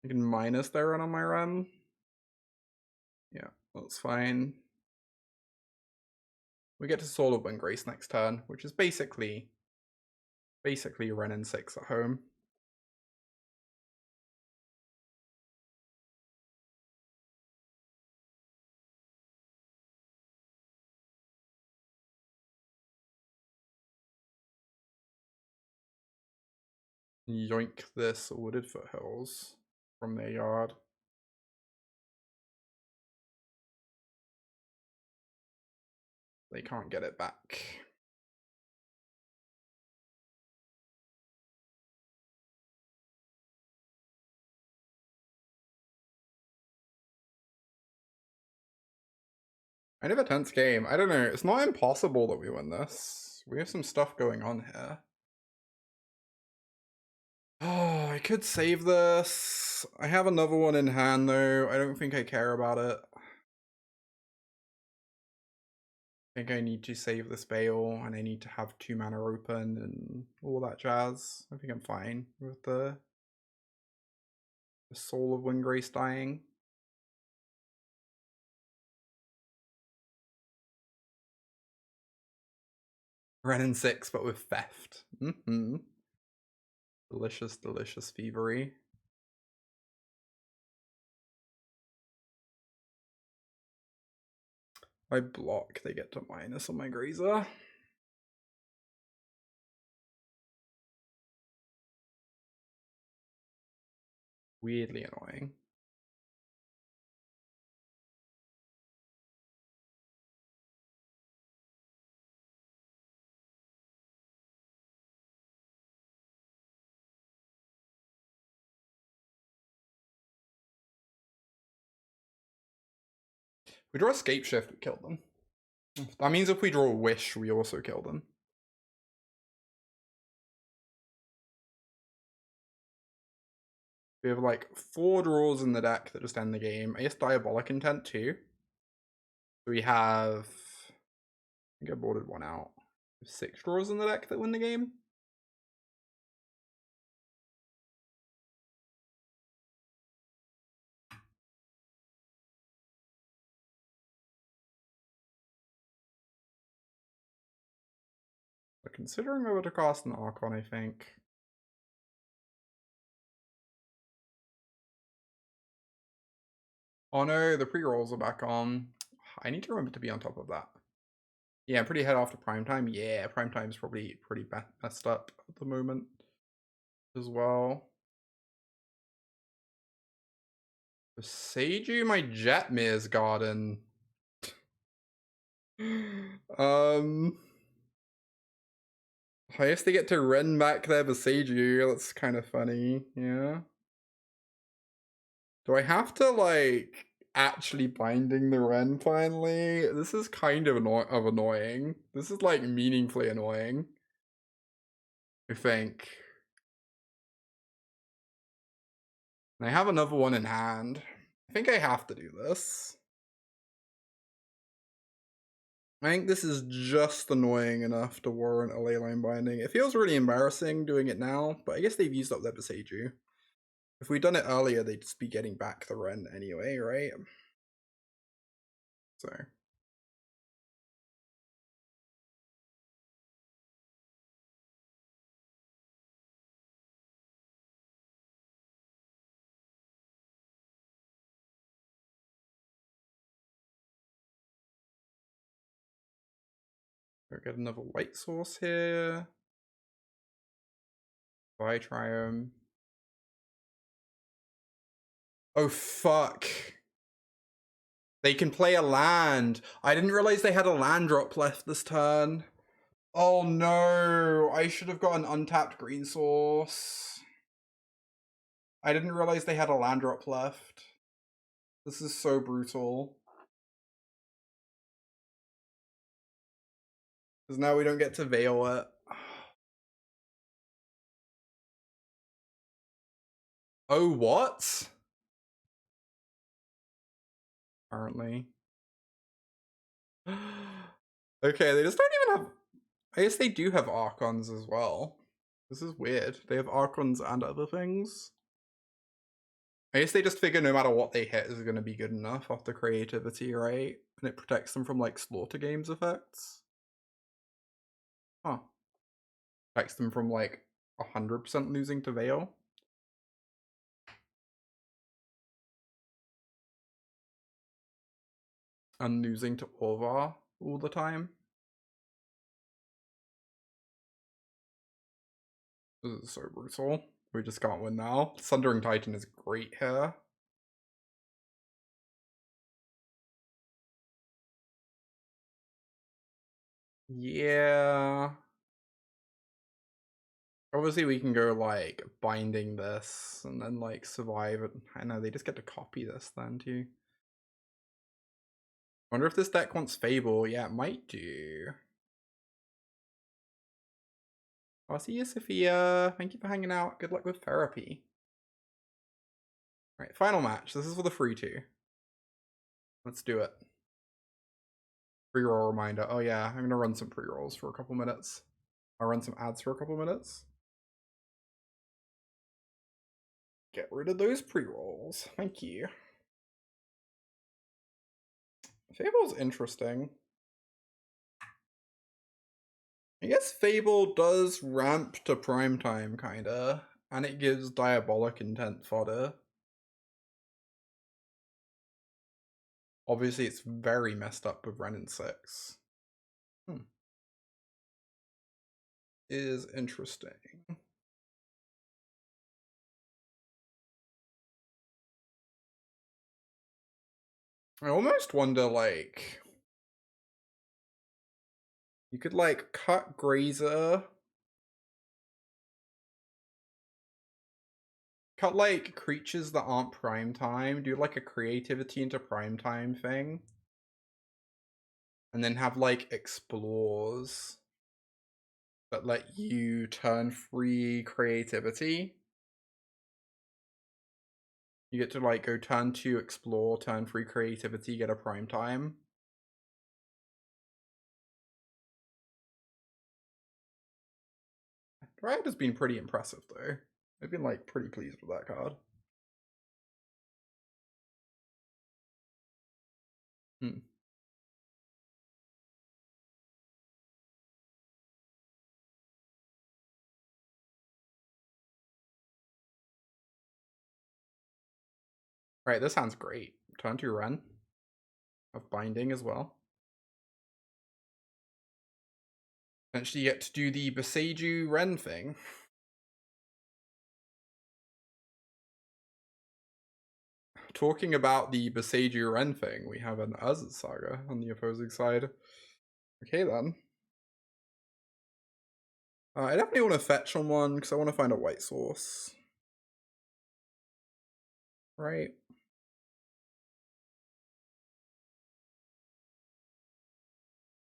I can minus their Ren on my Ren. Yeah, that's fine. We get to Soul of Wind Grace next turn, which is basically Ren and 6 at home. Yoink this Wooded Foothills from their yard. They can't get it back. Kind of a tense game. I don't know. It's not impossible that we win this. We have some stuff going on here. Oh, I could save this. I have another one in hand though. I don't think I care about it. I think I need to save this Bale and I need to have 2 mana open and all that jazz. I think I'm fine with the Soul of Windgrace dying. Ren and 6, but with theft. Delicious, delicious thievery. I block, they get to minus on my Grazer. Weirdly annoying. We draw Escape Shift, we kill them. That means if we draw Wish, we also kill them. We have like 4 draws in the deck that just end the game. I guess Diabolic Intent too. We have... I think I boarded one out. 6 draws in the deck that win the game. But considering I would have cast an Archon, I think. Oh no, the pre-rolls are back on. I need to remember to be on top of that. Yeah, I'm pretty head off to prime time. Yeah, prime time's probably pretty messed up at the moment as well. Seiju, my Jetmir's Garden. I guess they get to run back their Beseiju. That's kind of funny. Yeah. Do I have to like actually binding the Ren finally? This is kind of annoying. This is like meaningfully annoying, I think. And I have another one in hand. I think I have to do this. I think this is just annoying enough to warrant a leyline binding. It feels really embarrassing doing it now, but I guess they've used up their Beseiju. If we'd done it earlier, they'd just be getting back the Ren anyway, right? So. We'll get another white source here. Buy Triumph. Oh, fuck. They can play a land. I didn't realize they had a land drop left this turn. Oh no, I should have got an untapped green source. I didn't realize they had a land drop left. This is so brutal. Because now we don't get to veil it. Oh, what? Apparently. Okay, they just don't even have... I guess they do have Archons as well. This is weird. They have Archons and other things. I guess they just figure no matter what they hit is going to be good enough off the creativity, right? And it protects them from like slaughter games effects. Huh. Protects them from like 100% losing to Veil. And losing to Orvar all the time. This is so brutal. We just can't win now. Sundering Titan is great here. Yeah. Obviously we can go like binding this and then like survive it. I know they just get to copy this then too. Wonder if this deck wants Fable. Yeah, it might do. I'll see you, Sophia. Thank you for hanging out. Good luck with therapy. Alright, final match. This is for the free two. Let's do it. Pre-roll reminder. Oh yeah, I'm gonna run some pre-rolls for a couple minutes. I'll run some ads for a couple minutes. Get rid of those pre-rolls. Thank you. Fable's interesting. I guess Fable does ramp to prime time, kinda, and it gives Diabolic Intent fodder. Obviously, it's very messed up with Ren and 6. Is interesting. I almost wonder, like, you could, like, cut Grazer. Cut, like, creatures that aren't prime time. Do, like, a creativity into prime time thing. And then have, like, explores that let you turn free creativity. You get to, like, go turn 2 explore, turn free creativity, get a prime time. Red has been pretty impressive though. I've been like pretty pleased with that card. Hmm. Right, this sounds great. Turn 2 Ren. Of binding as well. Eventually you get to do the Boseiju Ren thing. Talking about the Boseiju Ren thing, we have an Urza Saga on the opposing side. Okay then. I definitely want to fetch on one because I want to find a white source. Right.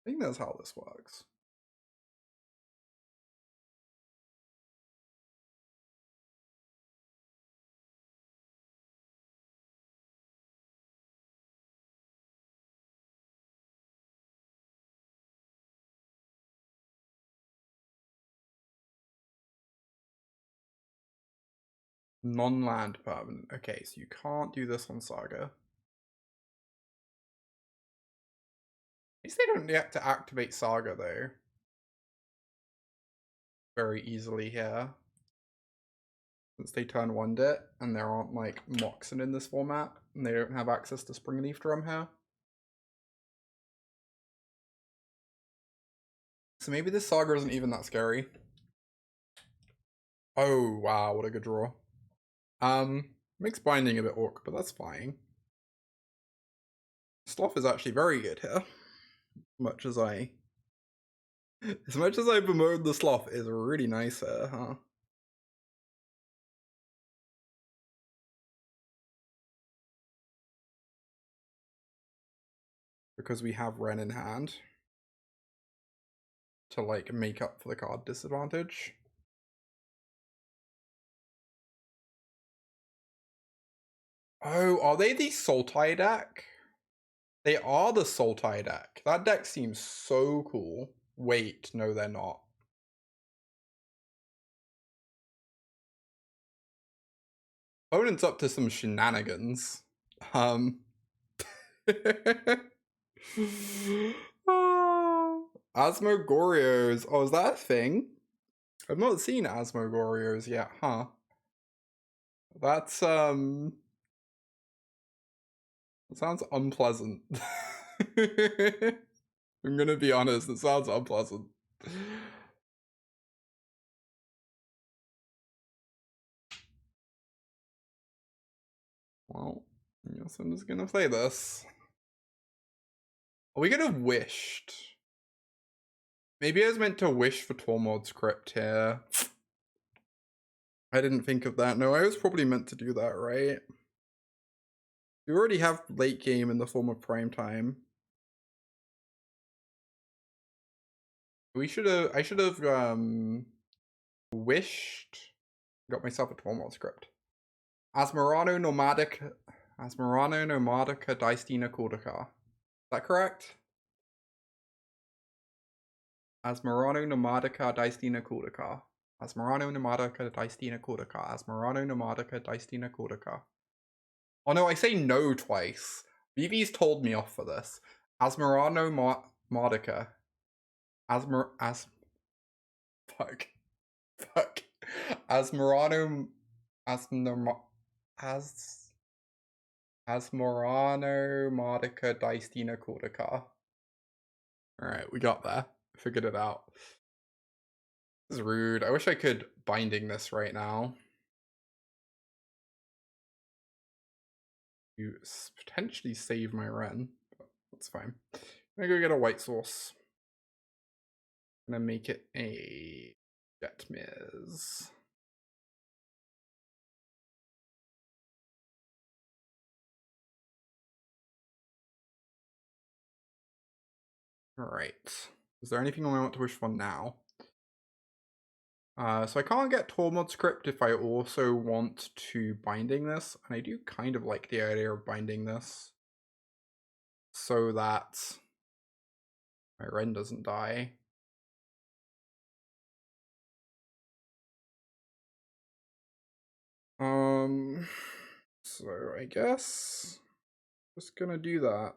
I think that's how this works. Non-land permanent. Okay, so you can't do this on Saga. At least they don't get to activate Saga though. Very easily here. Since they turn 1'd it, and there aren't like Moxen in this format, and they don't have access to Springleaf Drum here. So maybe this Saga isn't even that scary. Oh wow, what a good draw. Makes binding a bit awkward, but that's fine. Sloth is actually very good here. As much as I bemoan the Sloth is really nice here, huh? Because we have Ren in hand to like make up for the card disadvantage. Oh, are they the Sultai deck? They are the Sultai deck. That deck seems so cool. Wait, no, they're not. Opponent's up to some shenanigans. Asmogorios. Oh, is that a thing? I've not seen Asmogorios yet, huh? That's that sounds unpleasant. I'm gonna be honest, it sounds unpleasant. Well, I guess I'm just gonna play this. Are we gonna wished? Maybe I was meant to wish for Tormod's Crypt here. I didn't think of that. No, I was probably meant to do that, right? We already have late game in the form of prime time. I should have wished. Got myself a Tormod script. Asmerano Nomadica Daistina Cordica. Is that correct? Asmerano Nomadica Daistina Cordica. Asmerano Nomadica Daistina Cordica. Asmerano Nomadica Daistina Cordica. Oh no, I say no twice. BB's told me off for this. Asmerano Modica. Fuck. Asmerano Asmerano Modica Daistina Cordica. Alright, we got there. Figured it out. This is rude. I wish I could binding this right now. You potentially save my Ren, but that's fine. I'm gonna go get a white source. I'm gonna make it a Jetmiz. Alright. Is there anything I want to wish for now? So I can't get Tormod script if I also want to binding this, and I do kind of like the idea of binding this so that my Ren doesn't die. So I guess just gonna do that.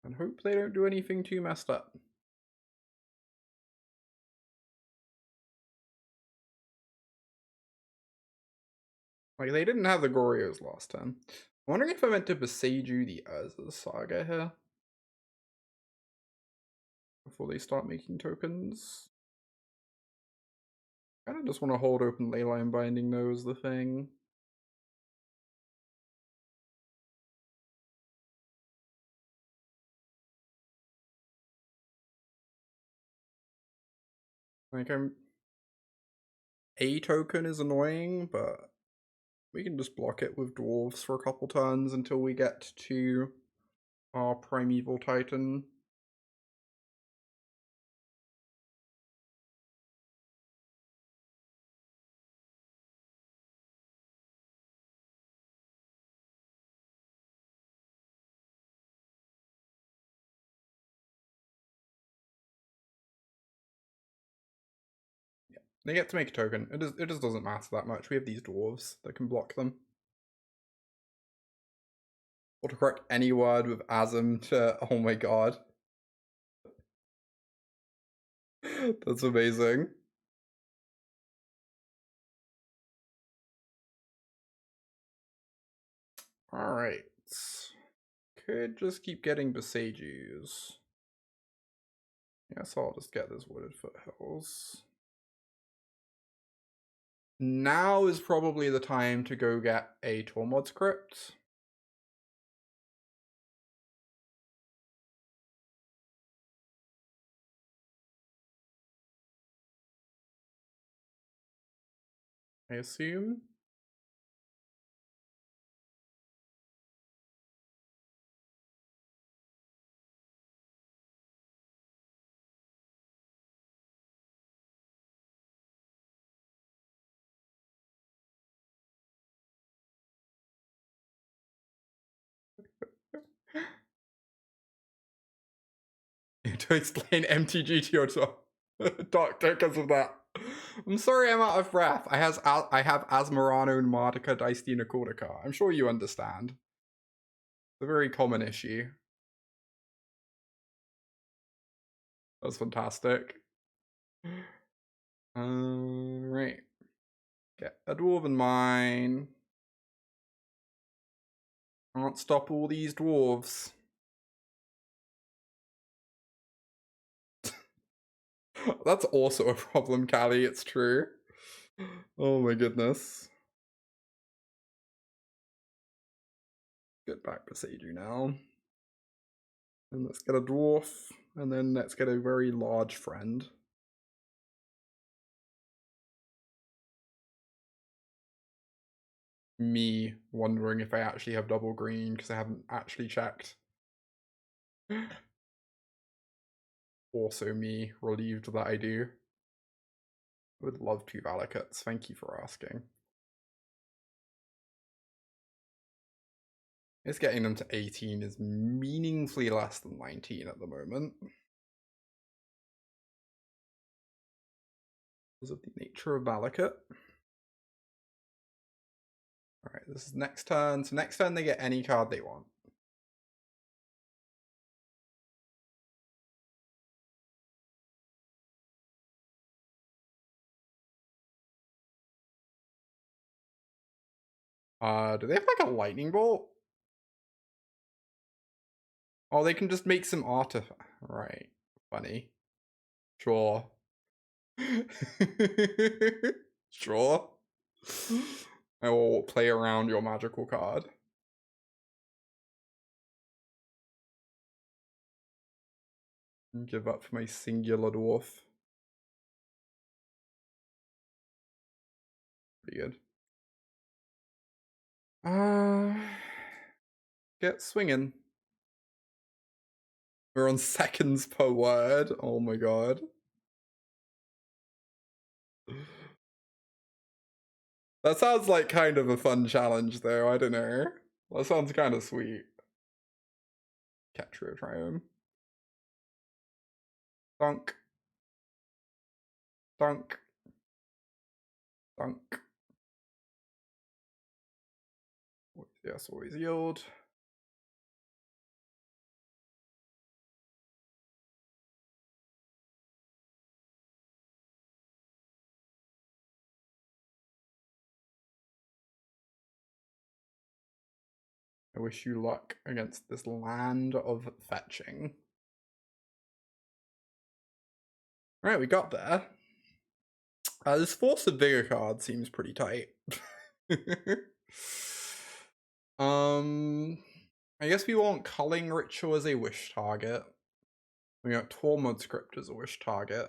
And hope they don't do anything too messed up. Like, they didn't have the Gorios last time. I'm wondering if I meant to Beseiju the Urza Saga here. Before they start making tokens. I kinda just want to hold open Leyline Binding though is the thing. Like, a token is annoying, but we can just block it with dwarves for a couple turns until we get to our Primeval Titan. They get to make a token. It just doesn't matter that much. We have these dwarves that can block them. Autocorrect any word with asm to oh my god. That's amazing. Alright. Could just keep getting Besejus. Yes, I'll just get this Wooded Foothills. Now is probably the time to go get a Tormod script. I assume. To explain MTG to your doctor because of that. I'm sorry I'm out of breath. I have Asmarano and Mardica Dicena Cordica. I'm sure you understand. It's a very common issue. That's fantastic. Right. Get a Dwarven Mine. Can't stop all these dwarves. That's also a problem, Callie. It's true. Oh my goodness. Get back to Seiju now. And let's get a dwarf. And then let's get a very large friend. Me wondering if I actually have double green because I haven't actually checked. Also me relieved that I do. I would love 2 Valakuts. Thank you for asking. It's getting them to 18 is meaningfully less than 19 at the moment. Because of the nature of Valakut. Alright, this is next turn. So next turn they get any card they want. Do they have like a lightning bolt? Oh, they can just make some artifact. Right. Funny. Sure. Sure. I will play around your magical card. And give up my singular dwarf. Pretty good. Get swinging. We're on seconds per word. Oh my god. That sounds like kind of a fun challenge though, I don't know. That sounds kind of sweet. Catcher Triome. Dunk. Dunk. Dunk. Yes, always yield. I wish you luck against this land of fetching. Alright, we got there. This Force of Vigor card seems pretty tight. I guess we want Culling Ritual as a wish target. We got Tormod Script as a wish target.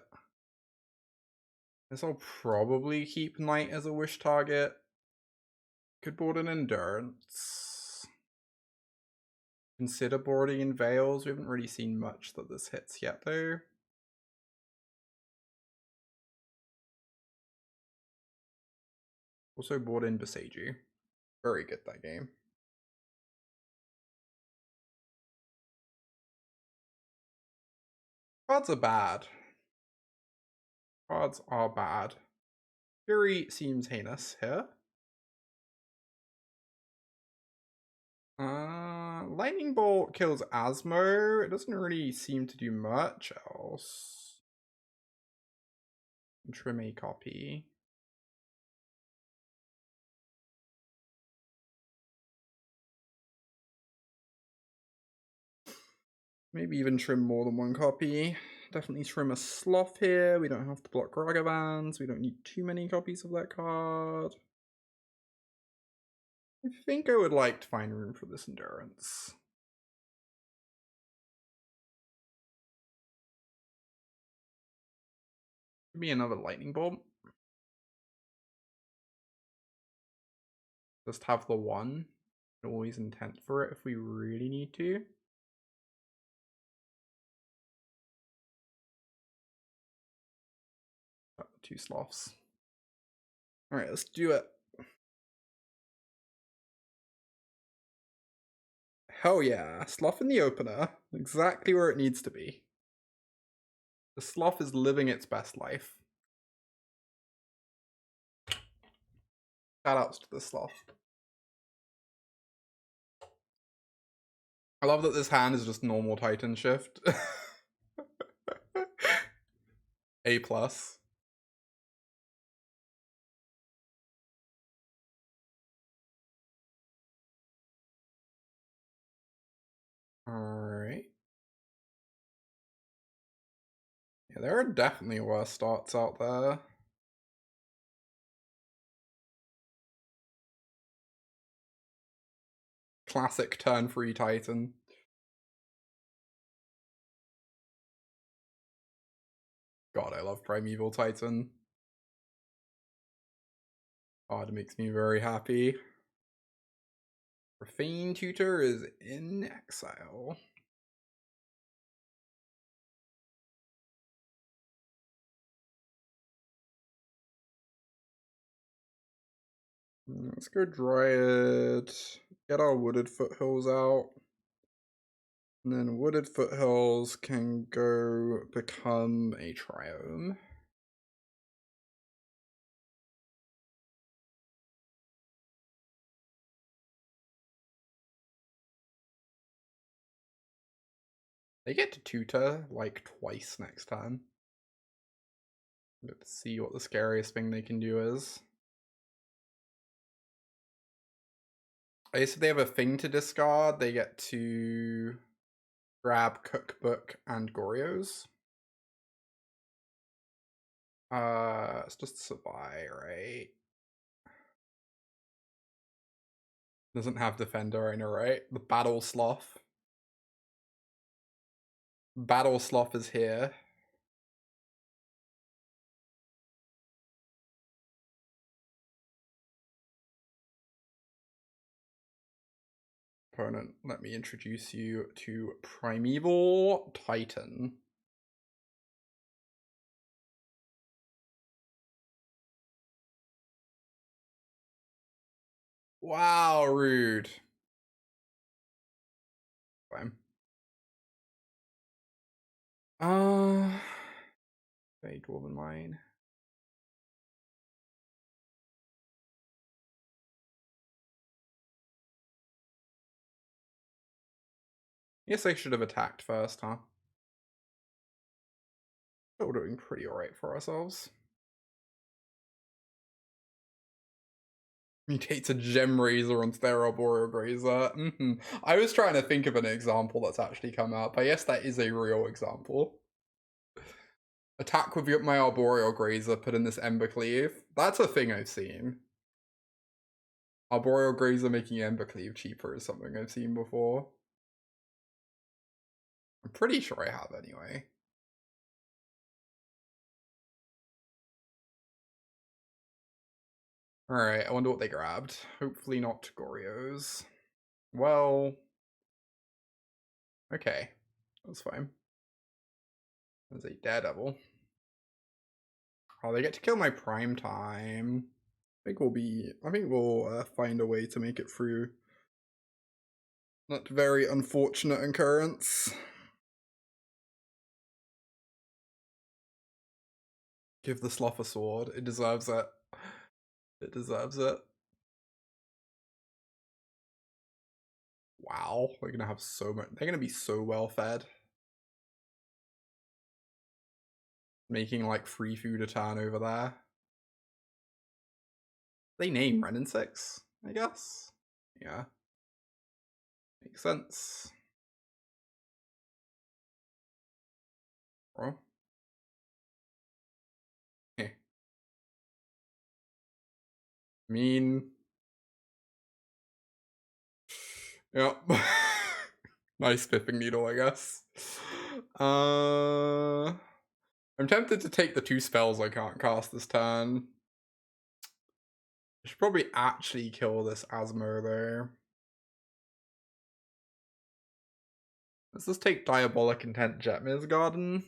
Guess I'll probably keep Knight as a wish target. Could board an Endurance. Consider boarding in Veils. We haven't really seen much that this hits yet, though. Also board in Beseiju. Very good that game. Cards are bad. Cards are bad. Fury seems heinous here. Lightning Bolt kills Asmo. It doesn't really seem to do much else. Trim a copy. Maybe even trim more than one copy. Definitely trim a Sloth here. We don't have to block Ragavans. We don't need too many copies of that card. I think I would like to find room for this Endurance. Give me another Lightning Bolt. Just have the one. Always intent for it if we really need to. Two Sloths. Alright, let's do it. Hell yeah, Sloth in the opener. Exactly where it needs to be. The Sloth is living its best life. Shoutouts to the Sloth. I love that this hand is just normal Titanshift. A+. Alright. Yeah, there are definitely worse starts out there. Classic turn 3 Titan. God, I love Primeval Titan. God, it makes me very happy. Profane Tutor is in exile. Let's go Dryad. Get our Wooded Foothills out. And then Wooded Foothills can go become a Triome. They get to tutor like twice next time. Let's see what the scariest thing they can do is. I guess if they have a thing to discard, they get to grab Cookbook and Goryo's. It's just Sabai, right? Doesn't have Defender, I know, right? The Battle Sloth. Battle Sloth is here. Opponent, let me introduce you to Primeval Titan. Wow, rude. Fine. Very Dwarven Mine. Yes, I should have attacked first, huh? But we're doing pretty alright for ourselves. Mutates a Gem Razor onto their Arboreal Grazer. I was trying to think of an example that's actually come up, but yes, that is a real example. Attack with my Arboreal Grazer, put in this Embercleave. That's a thing I've seen. Arboreal Grazer making Embercleave cheaper is something I've seen before. I'm pretty sure I have anyway. Alright, I wonder what they grabbed. Hopefully not Goryo's. Well... Okay, that's fine. There's a Daredevil. Oh, they get to kill my prime time. I think we'll find a way to make it through that very unfortunate occurrence. Give the Sloth a sword. It deserves it. It deserves it. Wow, they're gonna have so much. They're gonna be so well fed. Making like free food a turn over there. They name Ren and 6, I guess. Yeah. Makes sense. Oh. Hey. Yep. Nice pipping needle, I guess. I'm tempted to take the 2 spells I can't cast this turn. I should probably actually kill this Asmo though. Let's just take Diabolic Intent Jetmir's Garden.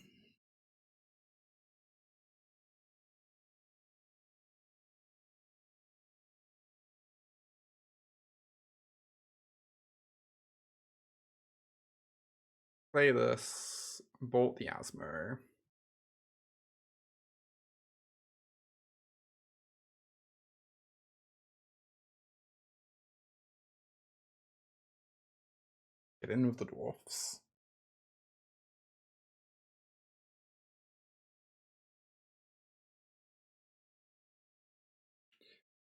Play this. Bolt the Asmo. Get in with the dwarfs.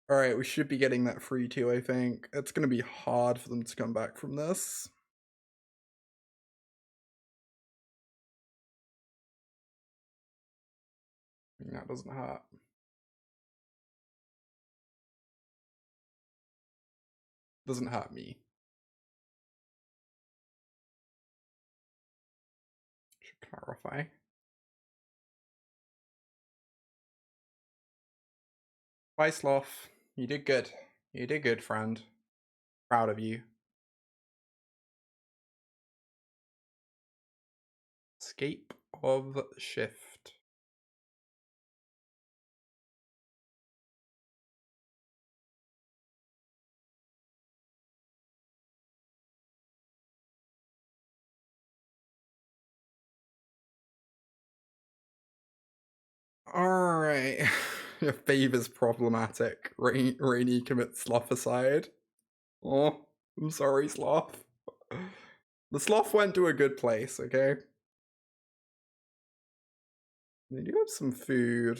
Alright, we should be getting that free too, I think. It's gonna be hard for them to come back from this. That doesn't hurt. Doesn't hurt me. Should clarify. Bye, Sloth. You did good. You did good, friend. Proud of you. Escape of Shift. Alright. Your favor's problematic. Rainy commits Sloth aside. Oh, I'm sorry, Sloth. The Sloth went to a good place, okay? They do have some food.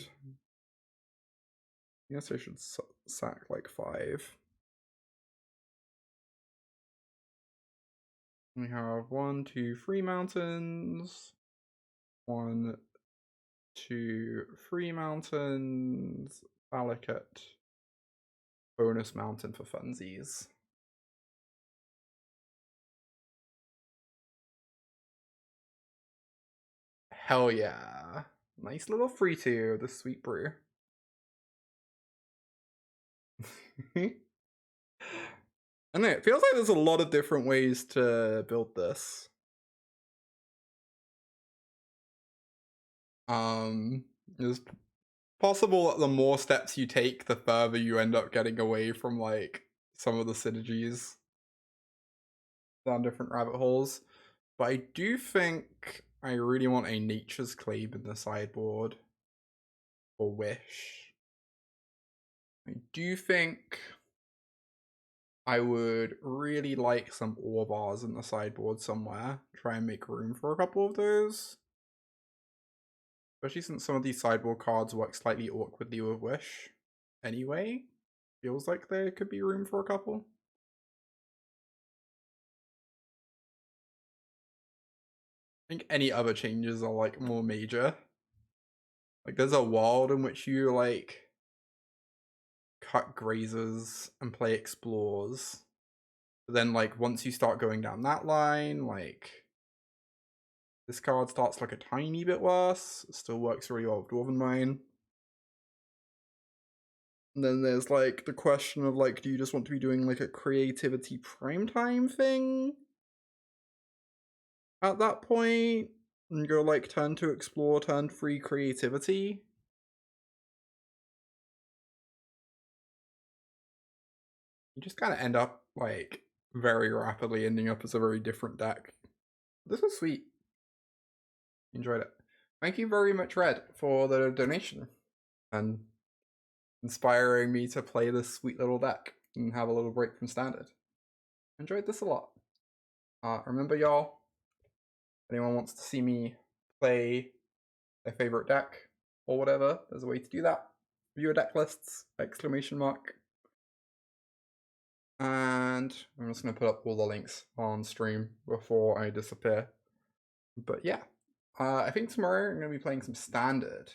I guess I should sack like 5. We have 1, 2, 3 mountains. 1, 2, 3 mountains. Allocate. Bonus mountain for funsies. Hell yeah. Nice little free to the sweet brew. I know, it feels like there's a lot of different ways to build this. It's possible that the more steps you take, the further you end up getting away from like some of the synergies down different rabbit holes. But I do think I really want a Nature's Claim in the sideboard for Wish. I do think I would really like some Orbars in the sideboard somewhere. Try and make room for a couple of those. Especially since some of these sideboard cards work slightly awkwardly with Wish. Anyway, feels like there could be room for a couple. I think any other changes are like more major. Like there's a world in which you like cut Grazers and play Explores. But then like once you start going down that line, like this card starts like a tiny bit worse. It still works really well with Dwarven Mine. And then there's like the question of like, do you just want to be doing like a creativity primetime thing at that point? And go like turn 2 explore, turn 3 creativity? You just kind of end up like very rapidly ending up as a very different deck. This was sweet. Enjoyed it. Thank you very much, Red, for the donation and inspiring me to play this sweet little deck and have a little break from standard. Enjoyed this a lot. Remember, y'all, if anyone wants to see me play their favorite deck or whatever, there's a way to do that. Viewer deck lists, exclamation mark. And I'm just going to put up all the links on stream before I disappear. But yeah, I think tomorrow I'm going to be playing some standard.